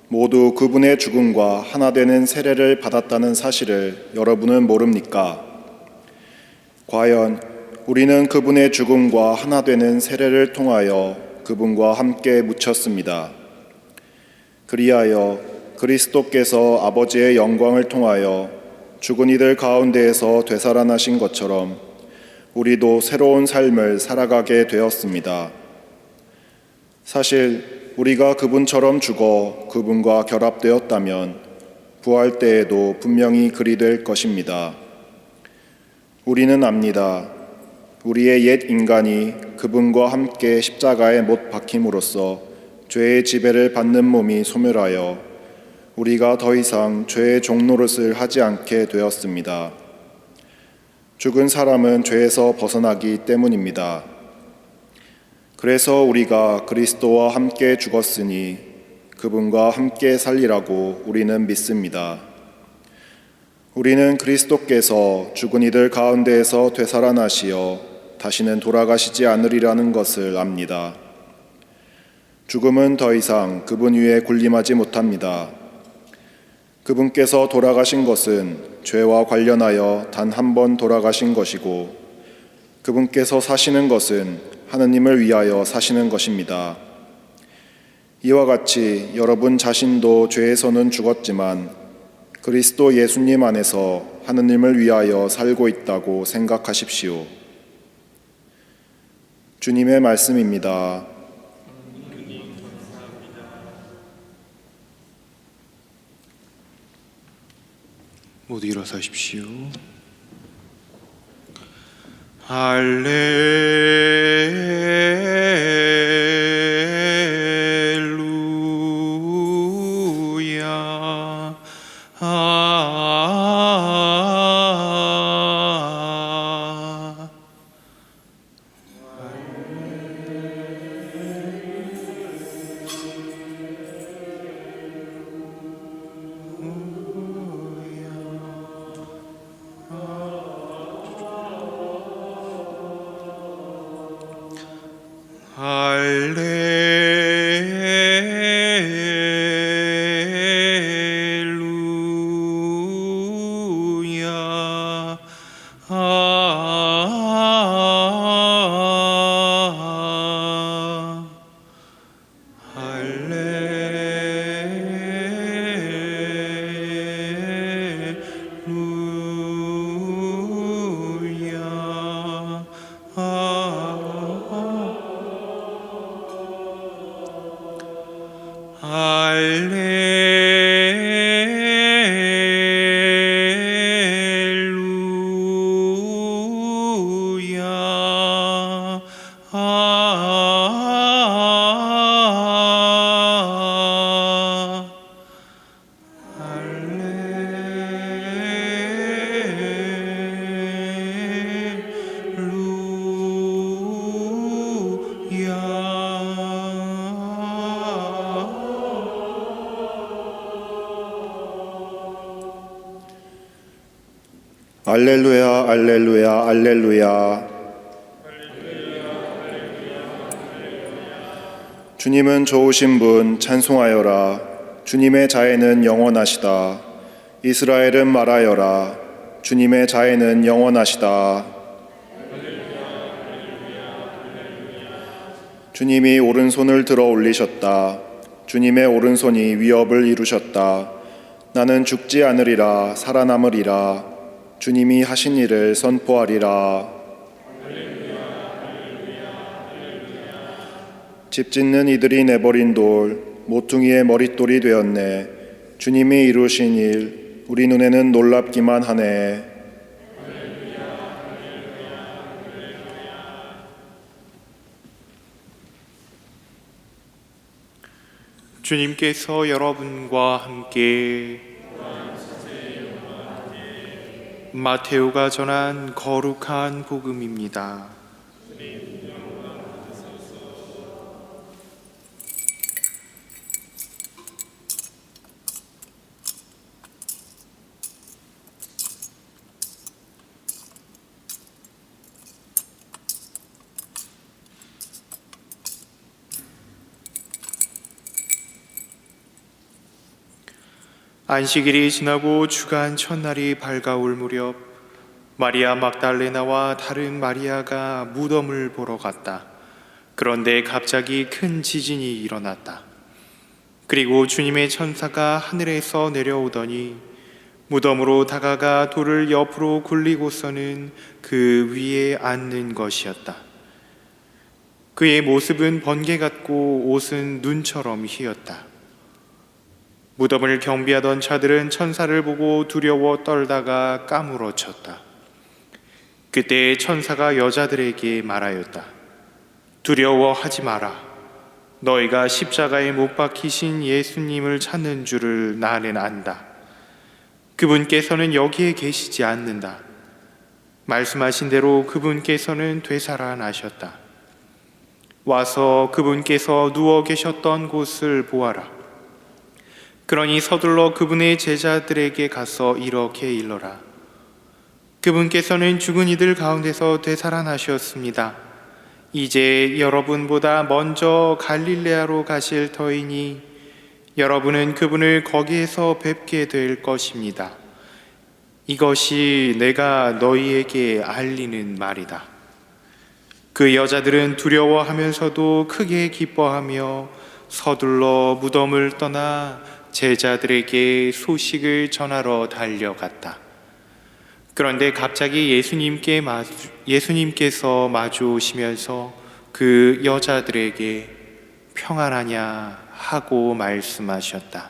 모두 그분의 죽음과 하나 되는 세례를 받았다는 사실을 여러분은 모릅니까? 과연 우리는 그분의 죽음과 하나 되는 세례를 통하여 그분과 함께 묻혔습니다. 그리하여 그리스도께서 아버지의 영광을 통하여 죽은 이들 가운데에서 되살아나신 것처럼 우리도 새로운 삶을 살아가게 되었습니다. 사실 우리가 그분처럼 죽어 그분과 결합되었다면 부활 때에도 분명히 그리 될 것입니다. 우리는 압니다. 우리의 옛 인간이 그분과 함께 십자가에 못 박힘으로써 죄의 지배를 받는 몸이 소멸하여 우리가 더 이상 죄의 종노릇을 하지 않게 되었습니다. 죽은 사람은 죄에서 벗어나기 때문입니다. 그래서 우리가 그리스도와 함께 죽었으니 그분과 함께 살리라고 우리는 믿습니다. 우리는 그리스도께서 죽은 이들 가운데에서 되살아나시어 다시는 돌아가시지 않으리라는 것을 압니다. 죽음은 더 이상 그분 위에 군림하지 못합니다. 그분께서 돌아가신 것은 죄와 관련하여 단 한 번 돌아가신 것이고 그분께서 사시는 것은 하느님을 위하여 사시는 것입니다. 이와 같이 여러분 자신도 죄에서는 죽었지만 그리스도 예수님 안에서 하느님을 위하여 살고 있다고 생각하십시오. 주님의 말씀입니다. 모두 일어서십시오. 할렐루야. 할렐루야. 알렐루야, 알렐루야, 알렐루야. 주님은 좋으신 분 찬송하여라. 주님의 자애는 영원하시다. 이스라엘은 말하여라. 주님의 자애는 영원하시다. 주님이 오른손을 들어 올리셨다. 주님의 오른손이 위협을 이루셨다. 나는 죽지 않으리라, 살아남으리라. 주님이 하신 일을 선포하리라. 집 짓는 이들이 내버린 돌 모퉁이의 머릿돌이 되었네. 주님이 이루신 일 우리 눈에는 놀랍기만 하네. 주님께서 여러분과 함께 마테오가 전한 거룩한 복음입니다. 안식일이 지나고 주간 첫날이 밝아올 무렵 마리아 막달레나와 다른 마리아가 무덤을 보러 갔다. 그런데 갑자기 큰 지진이 일어났다. 그리고 주님의 천사가 하늘에서 내려오더니 무덤으로 다가가 돌을 옆으로 굴리고서는 그 위에 앉는 것이었다. 그의 모습은 번개 같고 옷은 눈처럼 희었다. 무덤을 경비하던 자들은 천사를 보고 두려워 떨다가 까무러쳤다. 그때 천사가 여자들에게 말하였다. 두려워하지 마라. 너희가 십자가에 못 박히신 예수님을 찾는 줄을 나는 안다. 그분께서는 여기에 계시지 않는다. 말씀하신 대로 그분께서는 되살아나셨다. 와서 그분께서 누워 계셨던 곳을 보아라. 그러니 서둘러 그분의 제자들에게 가서 이렇게 일러라. 그분께서는 죽은 이들 가운데서 되살아나셨습니다. 이제 여러분보다 먼저 갈릴레아로 가실 터이니 여러분은 그분을 거기에서 뵙게 될 것입니다. 이것이 내가 너희에게 알리는 말이다. 그 여자들은 두려워하면서도 크게 기뻐하며 서둘러 무덤을 떠나 제자들에게 소식을 전하러 달려갔다. 그런데 갑자기 예수님께서 마주 오시면서 그 여자들에게 평안하냐 하고 말씀하셨다.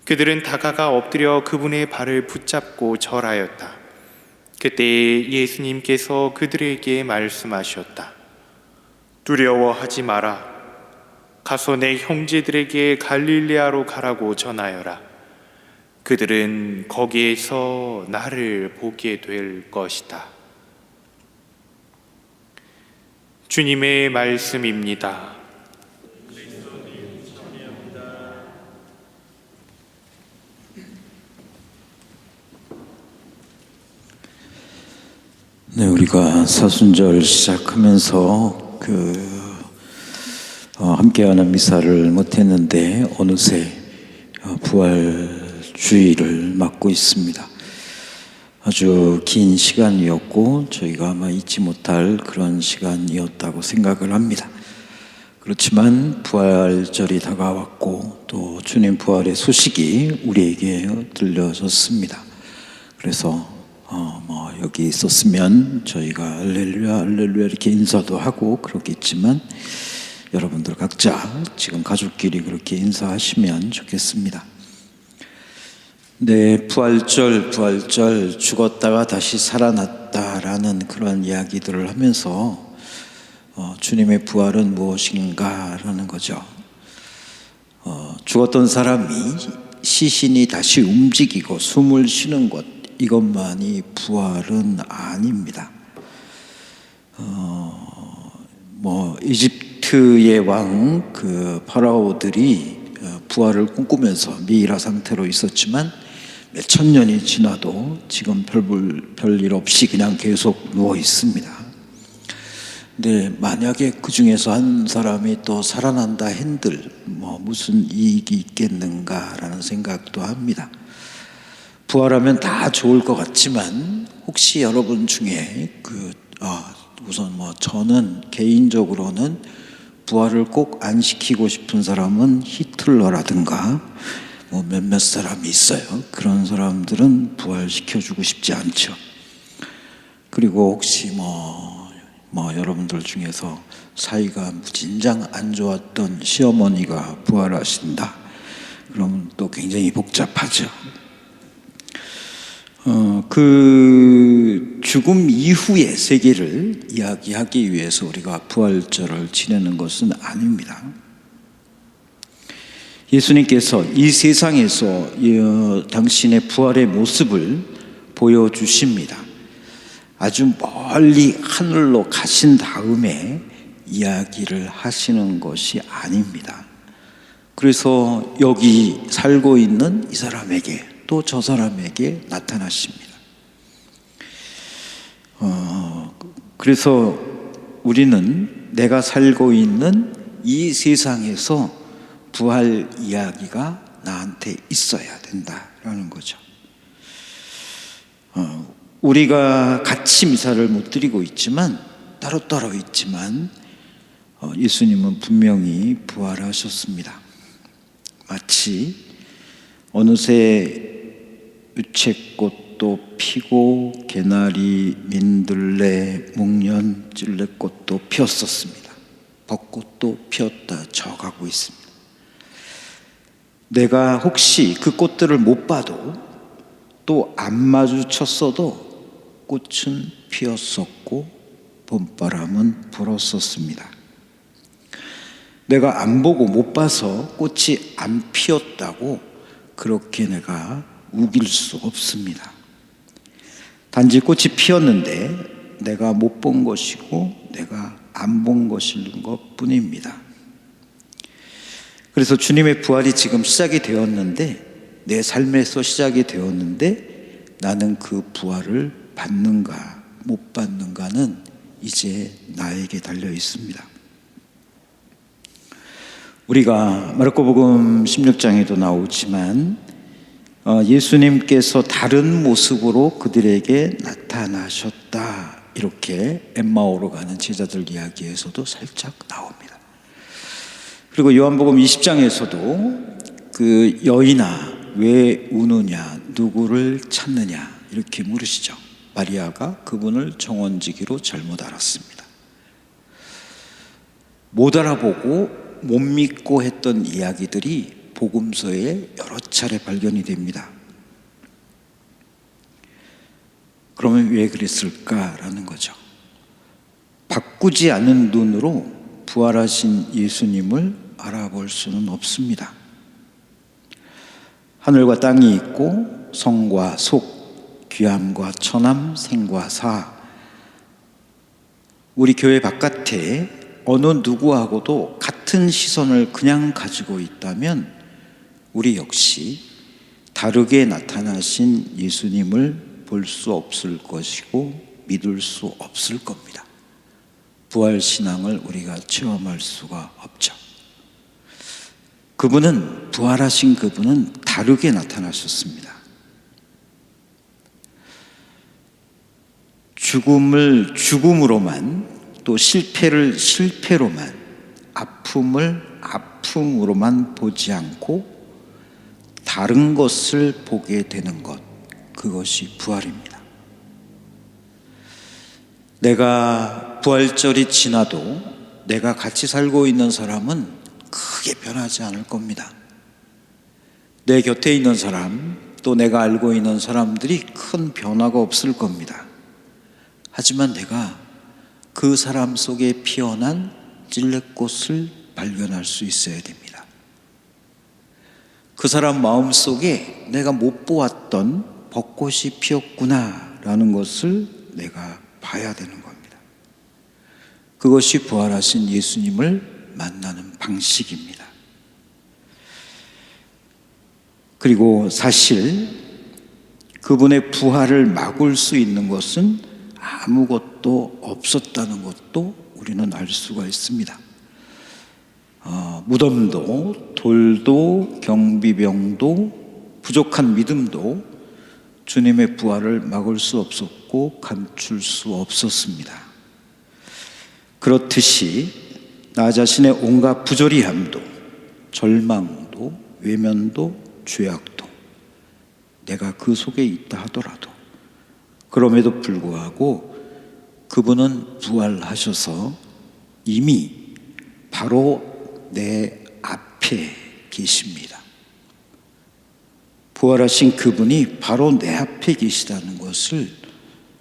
그들은 다가가 엎드려 그분의 발을 붙잡고 절하였다. 그때 예수님께서 그들에게 말씀하셨다. 두려워하지 마라. 가서 내 형제들에게 갈릴레아로 가라고 전하여라. 그들은 거기에서 나를 보게 될 것이다. 주님의 말씀입니다. 네, 우리가 사순절 시작하면서 함께하는 미사를 못했는데 어느새 부활주의를 맞고 있습니다. 아주 긴 시간이었고 저희가 아마 잊지 못할 그런 시간이었다고 생각을 합니다. 그렇지만 부활절이 다가왔고 또 주님 부활의 소식이 우리에게 들려졌습니다. 그래서 여기 있었으면 저희가 할렐루야 할렐루야 이렇게 인사도 하고 그렇겠지만 여러분들 각자 지금 가족끼리 그렇게 인사하시면 좋겠습니다. 네, 부활절 죽었다가 다시 살아났다라는 그런 이야기들을 하면서 주님의 부활은 무엇인가라는 거죠. 죽었던 사람이 시신이 다시 움직이고 숨을 쉬는 것, 이것만이 부활은 아닙니다. 이집트의 왕 파라오들이 부활을 꿈꾸면서 미이라 상태로 있었지만 몇천 년이 지나도 지금 별일 없이 그냥 계속 누워 있습니다. 근데 만약에 그 중에서 한 사람이 또 살아난다 한들 무슨 이익이 있겠는가라는 생각도 합니다. 부활하면 다 좋을 것 같지만 혹시 여러분 중에 우선 저는 개인적으로는 부활을 꼭 안 시키고 싶은 사람은 히틀러라든가 몇몇 사람이 있어요. 그런 사람들은 부활시켜주고 싶지 않죠. 그리고 혹시 여러분들 중에서 사이가 무진장 안 좋았던 시어머니가 부활하신다. 그러면 또 굉장히 복잡하죠. 그 죽음 이후의 세계를 이야기하기 위해서 우리가 부활절을 지내는 것은 아닙니다. 예수님께서 이 세상에서 당신의 부활의 모습을 보여주십니다. 아주 멀리 하늘로 가신 다음에 이야기를 하시는 것이 아닙니다. 그래서 여기 살고 있는 이 사람에게 또 저 사람에게 나타나십니다. 그래서 우리는 내가 살고 있는 이 세상에서 부활 이야기가 나한테 있어야 된다라는 거죠. 우리가 같이 미사를 못 드리고 있지만 따로따로 있지만 예수님은 분명히 부활하셨습니다. 마치 어느새 유채꽃도 피고 개나리, 민들레, 목련, 찔레꽃도 피었었습니다. 벚꽃도 피었다 져가고 있습니다. 내가 혹시 그 꽃들을 못 봐도 또 안 마주쳤어도 꽃은 피었었고 봄바람은 불었었습니다. 내가 안 보고 못 봐서 꽃이 안 피었다고 그렇게 내가 우길 수 없습니다. 단지 꽃이 피었는데 내가 못 본 것이고 내가 안 본 것인 것 뿐입니다. 그래서 주님의 부활이 지금 시작이 되었는데, 내 삶에서 시작이 되었는데 나는 그 부활을 받는가 못 받는가는 이제 나에게 달려 있습니다. 우리가 마르코복음 16장에도 나오지만 예수님께서 다른 모습으로 그들에게 나타나셨다, 이렇게 엠마오로 가는 제자들 이야기에서도 살짝 나옵니다. 그리고 요한복음 20장에서도 그 여인아 왜 우느냐, 누구를 찾느냐 이렇게 물으시죠. 마리아가 그분을 정언지기로 잘못 알았습니다. 못 알아보고 못 믿고 했던 이야기들이 복음서에 여러 차례 발견이 됩니다. 그러면 왜 그랬을까라는 거죠. 바꾸지 않은 눈으로 부활하신 예수님을 알아볼 수는 없습니다. 하늘과 땅이 있고 성과 속, 귀함과 천함, 생과 사, 우리 교회 바깥에 어느 누구하고도 같은 시선을 그냥 가지고 있다면 우리 역시 다르게 나타나신 예수님을 볼 수 없을 것이고 믿을 수 없을 겁니다. 부활신앙을 우리가 체험할 수가 없죠. 그분은, 부활하신 그분은 다르게 나타나셨습니다. 죽음을 죽음으로만, 또 실패를 실패로만, 아픔을 아픔으로만 보지 않고 다른 것을 보게 되는 것, 그것이 부활입니다. 내가 부활절이 지나도 내가 같이 살고 있는 사람은 크게 변하지 않을 겁니다. 내 곁에 있는 사람, 또 내가 알고 있는 사람들이 큰 변화가 없을 겁니다. 하지만 내가 그 사람 속에 피어난 찔레꽃을 발견할 수 있어야 됩니다. 그 사람 마음속에 내가 못 보았던 벚꽃이 피었구나라는 것을 내가 봐야 되는 겁니다. 그것이 부활하신 예수님을 만나는 방식입니다. 그리고 사실 그분의 부활을 막을 수 있는 것은 아무것도 없었다는 것도 우리는 알 수가 있습니다. 무덤도, 돌도, 경비병도, 부족한 믿음도 주님의 부활을 막을 수 없었고 감출 수 없었습니다. 그렇듯이 나 자신의 온갖 부조리함도, 절망도, 외면도, 죄악도 내가 그 속에 있다 하더라도, 그럼에도 불구하고 그분은 부활하셔서 이미 바로 내 앞에 계십니다. 부활하신 그분이 바로 내 앞에 계시다는 것을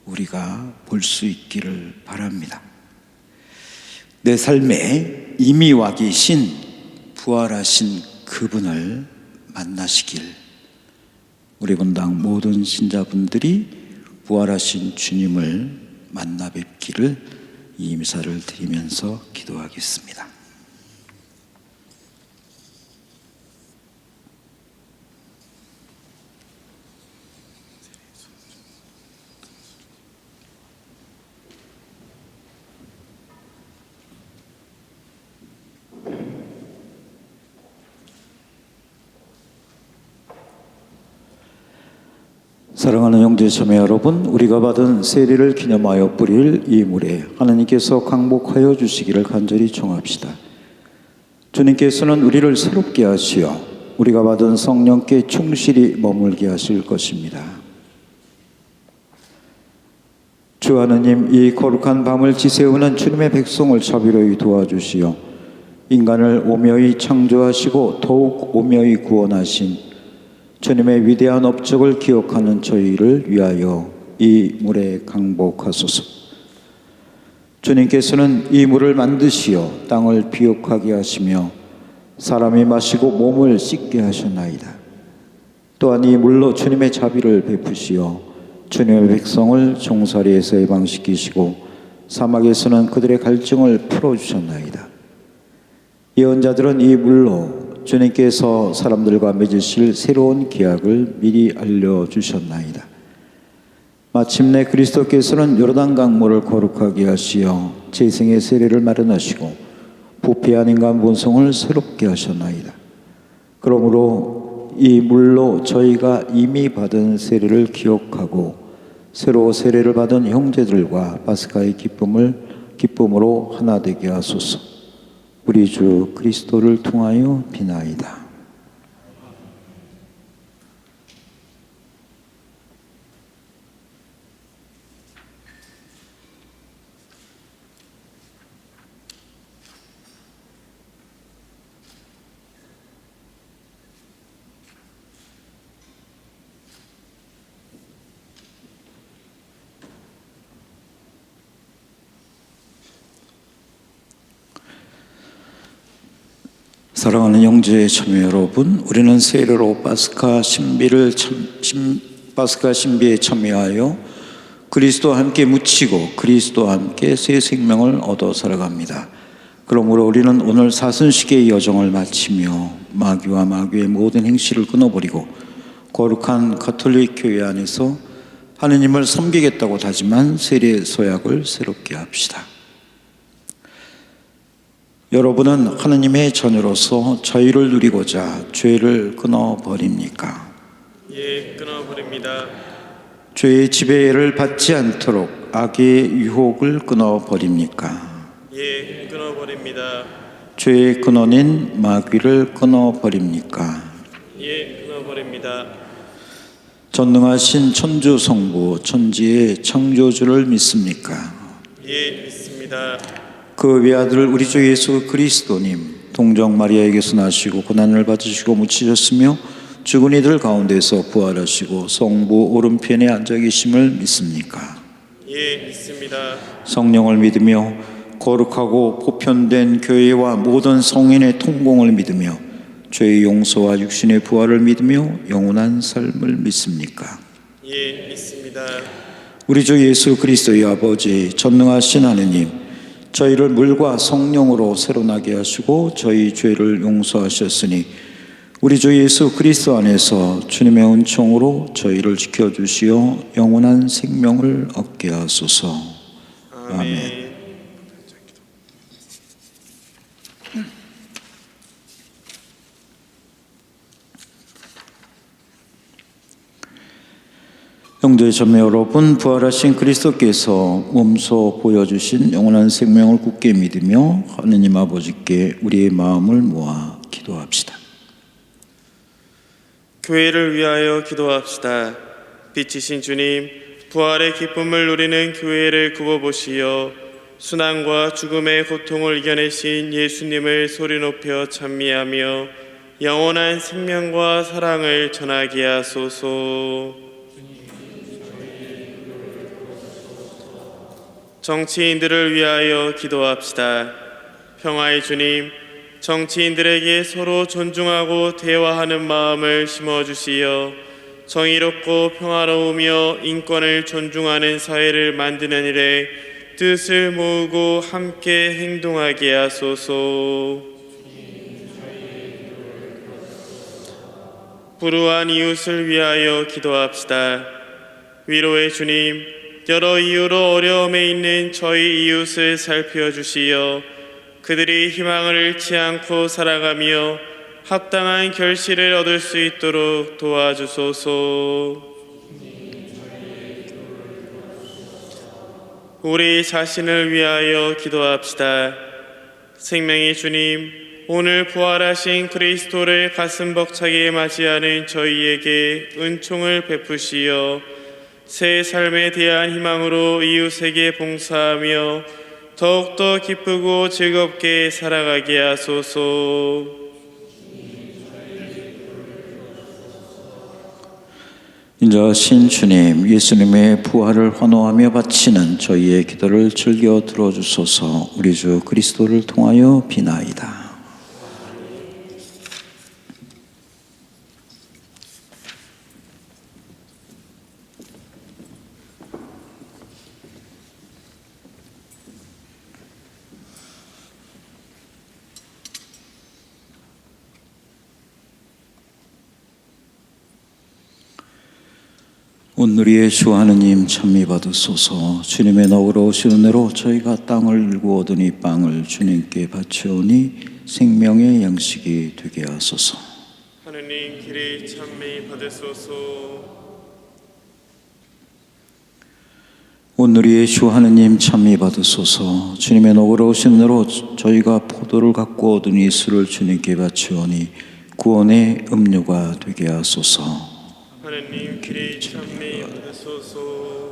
우리가 볼 수 있기를 바랍니다. 내 삶에 이미 와 계신 부활하신 그분을 만나시길 우리 본당 모든 신자분들이 부활하신 주님을 만나 뵙기를 이 임사를 드리면서 기도하겠습니다. 사랑하는 형제 자매 여러분, 우리가 받은 세례를 기념하여 뿌릴 이 물에 하나님께서 강복하여 주시기를 간절히 청합시다. 주님께서는 우리를 새롭게 하시어 우리가 받은 성령께 충실히 머물게 하실 것입니다. 주 하나님, 이 거룩한 밤을 지새우는 주님의 백성을 자비로이 도와주시어 인간을 오묘히 창조하시고 더욱 오묘히 구원하신 주님의 위대한 업적을 기억하는 저희를 위하여 이 물에 강복하소서. 주님께서는 이 물을 만드시어 땅을 비옥하게 하시며 사람이 마시고 몸을 씻게 하셨나이다. 또한 이 물로 주님의 자비를 베푸시어 주님의 백성을 종살이에서 해방시키시고 사막에서는 그들의 갈증을 풀어주셨나이다. 예언자들은 이 물로 주님께서 사람들과 맺으실 새로운 계약을 미리 알려주셨나이다. 마침내 그리스도께서는 요르단 강물을 거룩하게 하시어 재생의 세례를 마련하시고 부패한 인간 본성을 새롭게 하셨나이다. 그러므로 이 물로 저희가 이미 받은 세례를 기억하고 새로 세례를 받은 형제들과 파스카의 기쁨으로 하나 되게 하소서. 우리 주 그리스도를 통하여 비나이다. 사랑하는 형제 자매 여러분, 우리는 세례로 파스카 신비에 참여하여 그리스도와 함께 묻히고 그리스도와 함께 새 생명을 얻어 살아갑니다. 그러므로 우리는 오늘 사순식의 여정을 마치며 마귀와 마귀의 모든 행실을 끊어버리고 거룩한 가톨릭 교회 안에서 하느님을 섬기겠다고 다짐한 세례 서약을 새롭게 합시다. 여러분은 하느님의 자녀로서 자유를 누리고자 죄를 끊어버립니까? 예, 끊어버립니다. 죄의 지배를 받지 않도록 악의 유혹을 끊어버립니까? 예, 끊어버립니다. 죄의 근원인 마귀를 끊어버립니까? 예, 끊어버립니다. 전능하신 천주 성부 천지의 창조주를 믿습니까? 예, 믿습니다. 그 외아들 우리 주 예수 그리스도님 동정 마리아에게서 나시고 고난을 받으시고 묻히셨으며 죽은 이들 가운데서 부활하시고 성부 오른편에 앉아 계심을 믿습니까? 예, 믿습니다. 성령을 믿으며 거룩하고 보편된 교회와 모든 성인의 통공을 믿으며 죄의 용서와 육신의 부활을 믿으며 영원한 삶을 믿습니까? 예, 믿습니다. 우리 주 예수 그리스도의 아버지 전능하신 하느님, 저희를 물과 성령으로 새로 나게 하시고 저희 죄를 용서하셨으니 우리 주 예수 그리스도 안에서 주님의 은총으로 저희를 지켜주시어 영원한 생명을 얻게 하소서. 아멘. 형제 자매 여러분, 부활하신 그리스도께서 몸소 보여주신 영원한 생명을 굳게 믿으며 하느님 아버지께 우리의 마음을 모아 기도합시다. 교회를 위하여 기도합시다. 빛이신 주님, 부활의 기쁨을 누리는 교회를 굽어보시어 순환과 죽음의 고통을 이겨내신 예수님을 소리 높여 찬미하며 영원한 생명과 사랑을 전하게 하소서. 정치인들을 위하여 기도합시다. 평화의 주님, 정치인들에게 서로 존중하고 대화하는 마음을 심어주시어 정의롭고 평화로우며 인권을 존중하는 사회를 만드는 일에 뜻을 모으고 함께 행동하게 하소서. 불우한 이웃을 위하여 기도합시다. 위로의 주님, 여러 이유로 어려움에 있는 저희 이웃을 살펴주시어 그들이 희망을 잃지 않고 살아가며 합당한 결실을 얻을 수 있도록 도와주소서. 우리 자신을 위하여 기도합시다. 생명의 주님, 오늘 부활하신 그리스도를 가슴 벅차게 맞이하는 저희에게 은총을 베푸시어 새 삶에 대한 희망으로 이웃에게 봉사하며 더욱더 기쁘고 즐겁게 살아가게 하소서. 인자하신 주님, 예수님의 부활을 환호하며 바치는 저희의 기도를 즐겨 들어주소서. 우리 주 그리스도를 통하여 비나이다. 온누리의 주 하느님 찬미 받으소서. 주님의 너그러우신 은혜로 저희가 땅을 일구 얻으니 빵을 주님께 바치오니 생명의 양식이 되게 하소서. 하느님 길이 찬미 받으소서. 온누리의 주 하느님 찬미 받으소서. 주님의 너그러우신 은혜로 저희가 포도를 갖고 얻으니 술을 주님께 바치오니 구원의 음료가 되게 하소서. 하느님 길이 찬미 받으소서.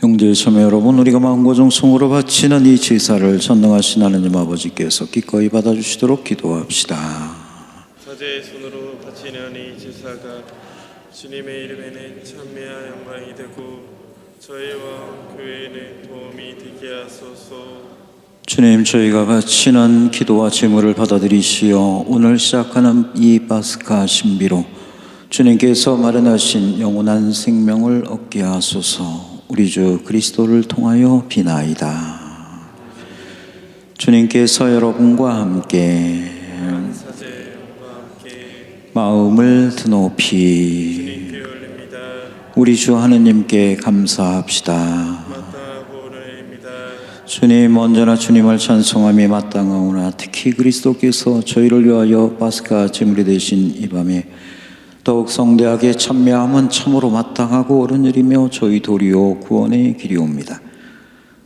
형제 자매 여러분, 우리가 마음과 정성으로 바치는 이 제사를 전능하신 하나님 아버지께서 기꺼이 받아주시도록 기도합시다. 사제의 손으로 바치는 이 제사가 주님의 이름에는 찬미와 영광이 되고 저희와 교회에는 도움이 되게 하소서. 주님, 저희가 바치는 기도와 제물을 받아들이시어 오늘 시작하는 이 파스카 신비로 주님께서 마련하신 영원한 생명을 얻게 하소서. 우리 주 그리스도를 통하여 비나이다. 주님께서 여러분과 함께 사제와 함께 마음을 드높이 주님께 올립니다. 우리 주 하느님께 감사합시다. 마땅하고 오늘입니다. 주님, 언제나 주님을 찬송함이 마땅하오나 특히 그리스도께서 저희를 위하여 파스카 제물이 되신 이 밤에 더욱 성대하게 참여함은 참으로 마땅하고 옳은 일이며 저희 도리요 구원의 길이옵니다.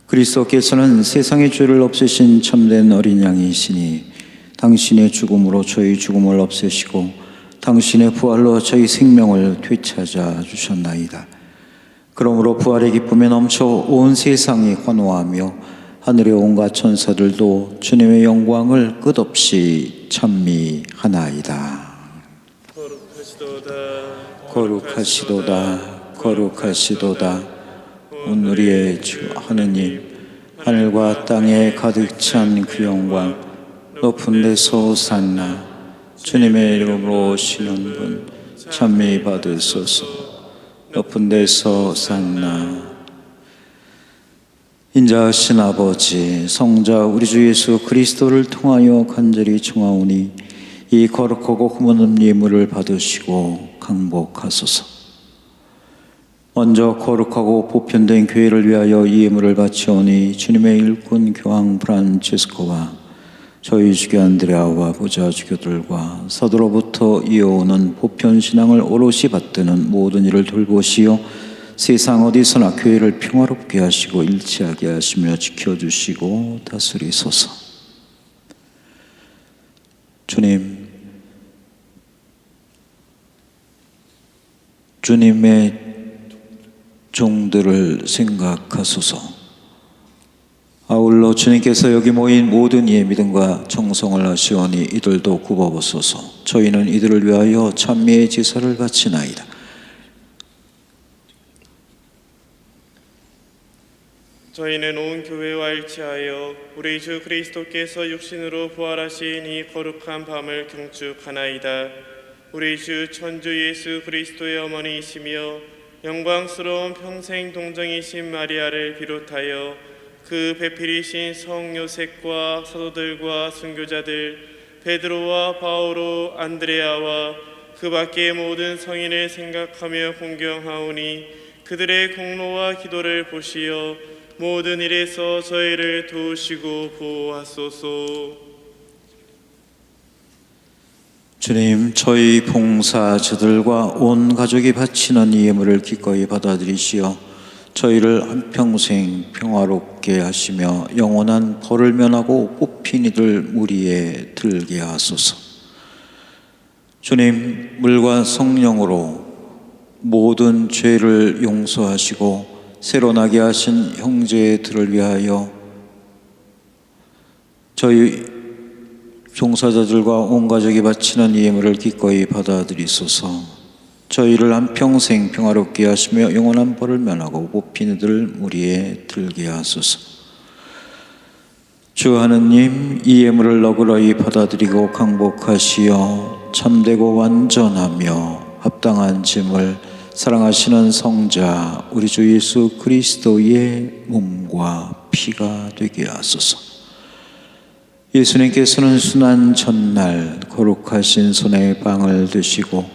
그리스도께서는 세상의 죄를 없애신 참된 어린 양이시니 당신의 죽음으로 저희 죽음을 없애시고 당신의 부활로 저희 생명을 되찾아 주셨나이다. 그러므로 부활의 기쁨에 넘쳐 온 세상이 환호하며 하늘의 온갖 천사들도 주님의 영광을 끝없이 찬미하나이다. 거룩하시도다, 거룩하시도다. 오늘의 주 하느님, 하늘과 땅에 가득 찬 그 영광, 높은 데서 호산나. 주님의 이름으로 오시는 분 찬미 받으소서. 높은 데서 호산나. 인자하신 아버지, 성자 우리 주 예수 그리스도를 통하여 간절히 청하오니 이 거룩하고 흠없는 예물을 받으시고 강복하소서. 먼저 거룩하고 보편된 교회를 위하여 이 예물을 바치오니 주님의 일꾼 교황 프란체스코와 저희 주교 안드레아와 보좌 주교들과 서두로부터 이어오는 보편신앙을 오롯이 받드는 모든 일을 돌보시어 세상 어디서나 교회를 평화롭게 하시고 일치하게 하시며 지켜주시고 다스리소서. 주님, 주님의 종들을 생각하소서. 아울러 주님께서 여기 모인 모든 이의 믿음과 정성을 하시오니 이들도 굽어보소서. 저희는 이들을 위하여 찬미의 제사를 바치나이다. 저희는 온 교회와 일치하여 우리 주 그리스도께서 육신으로 부활하신 이 거룩한 밤을 경축하나이다. 우리 주 천주 예수 그리스도의 어머니이시며 영광스러운 평생 동정이신 마리아를 비롯하여 그 배필이신 성 요셉과 사도들과 순교자들 베드로와 바오로 안드레아와 그 밖의 모든 성인을 생각하며 공경하오니 그들의 공로와 기도를 보시어 모든 일에서 저희를 도우시고 보호하소서. 주님, 저희 봉사자들과 온 가족이 바치는 이 예물을 기꺼이 받아들이시어 저희를 한평생 평화롭게 하시며 영원한 벌을 면하고 뽑힌 이들 무리에 들게 하소서. 주님, 물과 성령으로 모든 죄를 용서하시고 새로 나게 하신 형제들을 위하여 저희 종사자들과 온 가족이 바치는 이 예물을 기꺼이 받아들이소서. 저희를 한평생 평화롭게 하시며 영원한 벌을 면하고 뽑힌 이들 무리에 들게 하소서. 주 하느님, 이 예물을 너그러이 받아들이고 강복하시어 참되고 완전하며 합당한 짐을 사랑하시는 성자 우리 주 예수 그리스도의 몸과 피가 되게 하소서. 예수님께서는 순환 전날 거룩하신 손에 빵을 드시고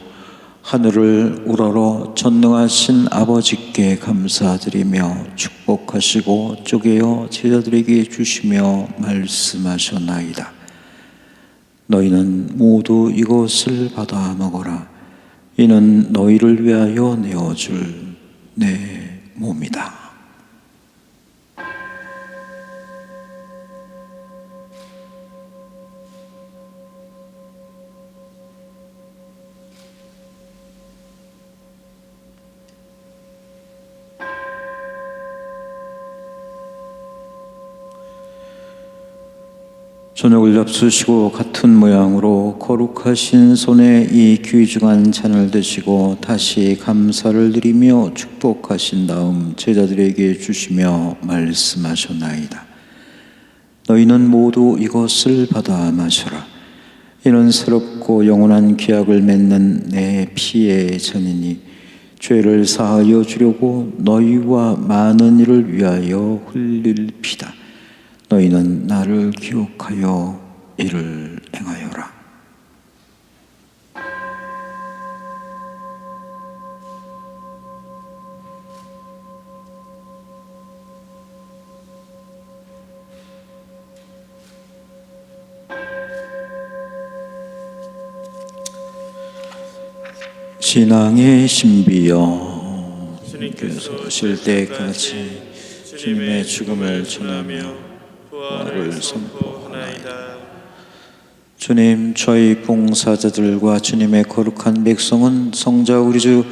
하늘을 우러러 전능하신 아버지께 감사드리며 축복하시고 쪼개어 제자들에게 주시며 말씀하셨나이다. 너희는 모두 이것을 받아 먹어라. 이는 너희를 위하여 내어줄 내 몸이다. 저녁을 잡수시고 같은 모양으로 거룩하신 손에 이 귀중한 잔을 드시고 다시 감사를 드리며 축복하신 다음 제자들에게 주시며 말씀하셨나이다. 너희는 모두 이것을 받아 마셔라. 이는 새롭고 영원한 기약을 맺는 내 피의 잔이니 죄를 사하여 주려고 너희와 많은 이를 위하여 흘릴 피다. 너희는 나를 기억하여 이를 행하여라. 신앙의 신비여, 주님께서 오실 때까지 주님의 죽음을 전하며 부활을 선포하나이다. 주님, 저희 봉사자들과 주님의 거룩한 백성은 성자 우리 주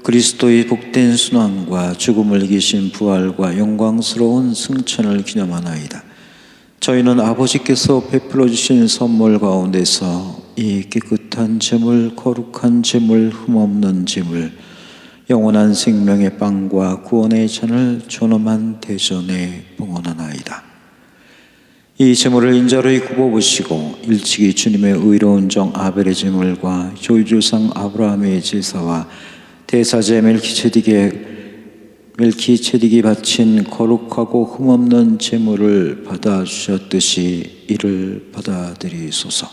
그리스도의 복된 순환과 죽음을 이기신 부활과 영광스러운 승천을 기념하나이다. 저희는 아버지께서 베풀어 주신 선물 가운데서 이 깨끗한 제물, 거룩한 제물, 흠없는 제물, 영원한 생명의 빵과 구원의 잔을 존엄한 대전에 봉헌하나이다. 이 제물을 인자로이 굽어보시고 일찍이 주님의 의로운 종 아벨의 제물과 조유조상 아브라함의 제사와 대사제 멜키ጼ덱이 바친 거룩하고 흠없는 제물을 받아주셨듯이 이를 받아들이소서.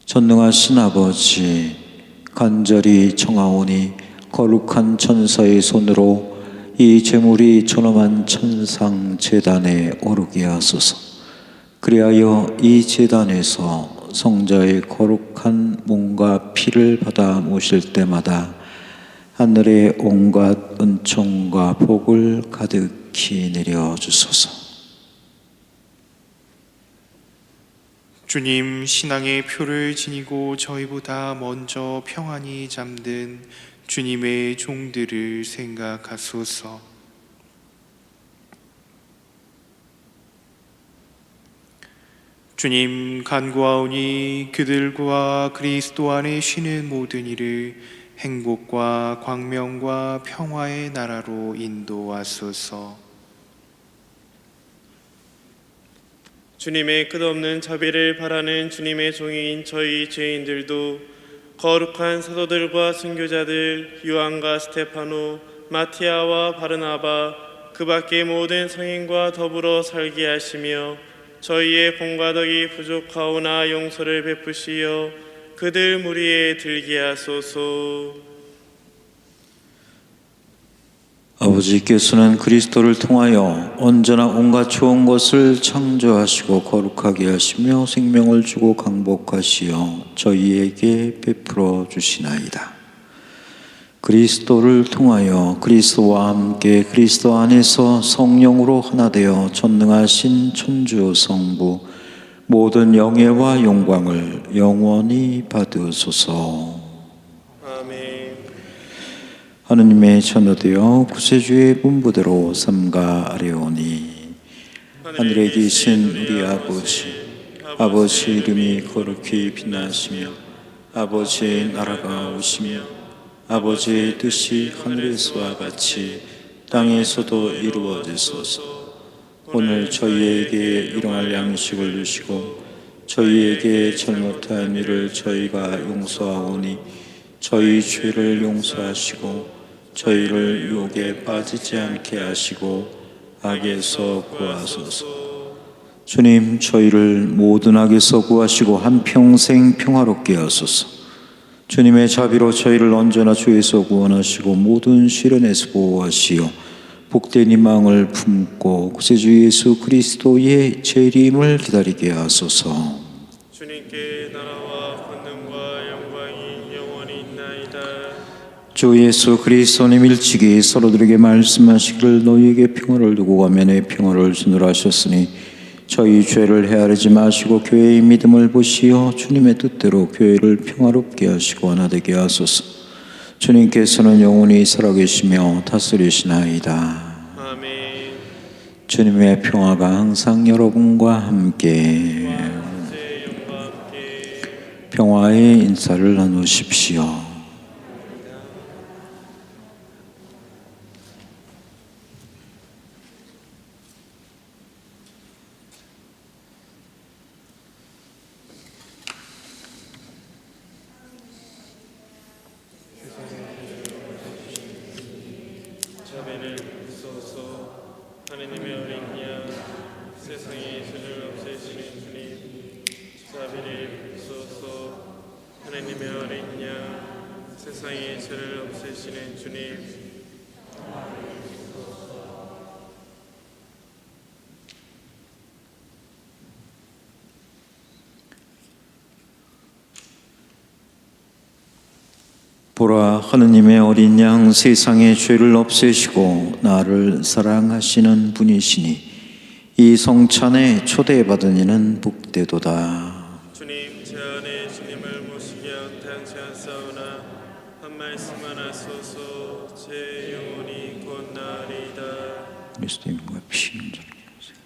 전능하신 아버지, 간절히 청하오니 거룩한 천사의 손으로 이 제물이 존엄한 천상 제단에 오르게 하소서. 그리하여 이 제단에서 성자의 거룩한 몸과 피를 받아 모실 때마다 하늘의 온갖 은총과 복을 가득히 내려주소서. 주님, 신앙의 표를 지니고 저희보다 먼저 평안히 잠든 주님의 종들을 생각하소서. 주님, 간구하오니 그들과 그리스도 안에 쉬는 모든 이를 행복과 광명과 평화의 나라로 인도하소서. 주님의 끝없는 자비를 바라는 주님의 종인 저희 죄인들도 거룩한 사도들과 선교자들 요한과 스테파노, 마티아와 바르나바 그 밖의 모든 성인과 더불어 살게 하시며 저희의 공과 덕이 부족하오나 용서를 베푸시어 그들 무리에 들게 하소서. 아버지께서는 그리스도를 통하여 언제나 온갖 좋은 것을 창조하시고 거룩하게 하시며 생명을 주고 강복하시어 저희에게 베풀어 주시나이다. 그리스도를 통하여 그리스도와 함께 그리스도 안에서 성령으로 하나 되어 전능하신 천주 성부 모든 영예와 영광을 영원히 받으소서. 아멘. 하느님의 자녀되어 구세주의 문부대로 삼가하려오니 하늘에 계신 우리 아버지 이름이 거룩히 빛나시며 아버지의 나라가 오시며 아버지의 뜻이 하늘에서와 같이 땅에서도 이루어지소서. 오늘 저희에게 일용할 양식을 주시고 저희에게 잘못한 일을 저희가 용서하오니 저희 죄를 용서하시고 저희를 유혹에 빠지지 않게 하시고 악에서 구하소서. 주님, 저희를 모든 악에서 구하시고 한평생 평화롭게 하소서. 주님의 자비로 저희를 언제나 죄에서 구원하시고 모든 시련에서 보호하시어 복된 희망을 품고 구세주 예수 그리스도의 재림을 기다리게 하소서. 주님께 나라와 권능과 영광이 영원히 있나이다. 주 예수 그리스도님 일찍이 서로들에게 말씀하시기를 너희에게 평화를 두고 가면 내 평화를 주노라 하셨으니 저희 죄를 헤아리지 마시고 교회의 믿음을 보시어 주님의 뜻대로 교회를 평화롭게 하시고 하나 되게 하소서. 주님께서는 영원히 살아계시며 다스리시나이다. 아멘. 주님의 평화가 항상 여러분과 함께 이제 영과 함께 평화의 인사를 나누십시오. 자비를 베푸소서. 하느님의 어린 양 세상의 죄를 없애시는 주님, 자비를 베푸소서. 하느님의 어린 양 세상의 죄를 없애시는 주님, 보라, 하느님의 어린 양 세상의 죄를 없애시고 나를 사랑하시는 분이시니 이 성찬에 초대받은 이는 복되도다. 주님, 제 안에 주님을 모시기 양탕치 않사오나 한 말씀만 하소서. 제 영혼이 곧 나으리이다. 그리스도님과 피임을 하게 하소서.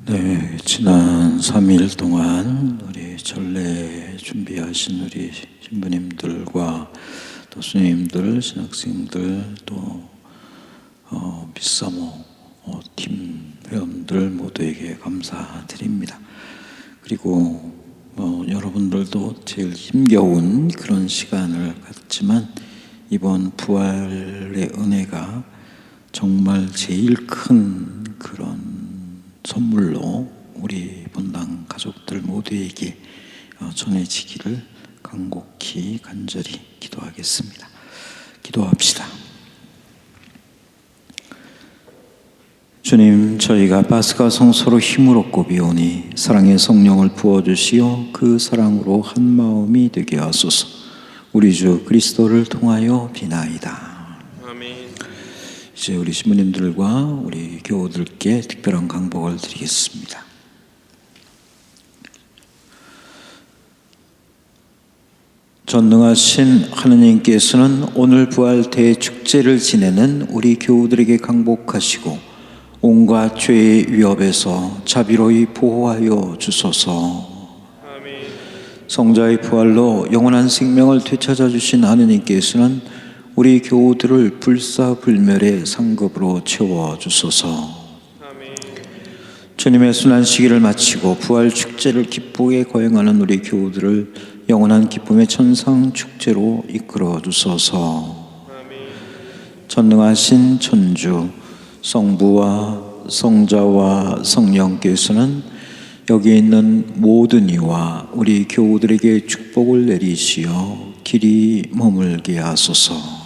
네, 지난 3일 동안 우리 전례 준비하신 우리 신부님들과 또 스님들, 신학생들, 또 미사모 팀 회원들 모두에게 감사드립니다. 그리고 여러분들도 제일 힘겨운 그런 시간을 갖지만 이번 부활의 은혜가 정말 제일 큰 그런 선물로 우리 본당 가족들 모두에게 전해지기를 간곡히 간절히 기도하겠습니다. 기도합시다. 주님, 저희가 파스가 성소로 힘을 얻고 비오니 사랑의 성령을 부어주시어 그 사랑으로 한 마음이 되게 하소서. 우리 주 그리스도를 통하여 비나이다. 아멘. 이제 우리 신부님들과 우리 교우들께 특별한 강복을 드리겠습니다. 전능하신 하느님께서는 오늘 부활 대축제를 지내는 우리 교우들에게 강복하시고 온갖 죄의 위협에서 자비로이 보호하여 주소서. 아멘. 성자의 부활로 영원한 생명을 되찾아 주신 하느님께서는 우리 교우들을 불사불멸의 상급으로 채워 주소서. 아멘. 주님의 순환 시기를 마치고 부활 축제를 기쁘게 거행하는 우리 교우들을 영원한 기쁨의 천상 축제로 이끌어 주소서. 아멘. 전능하신 천주 성부와 성자와 성령께서는 여기 있는 모든 이와 우리 교우들에게 축복을 내리시어 길이 머물게 하소서.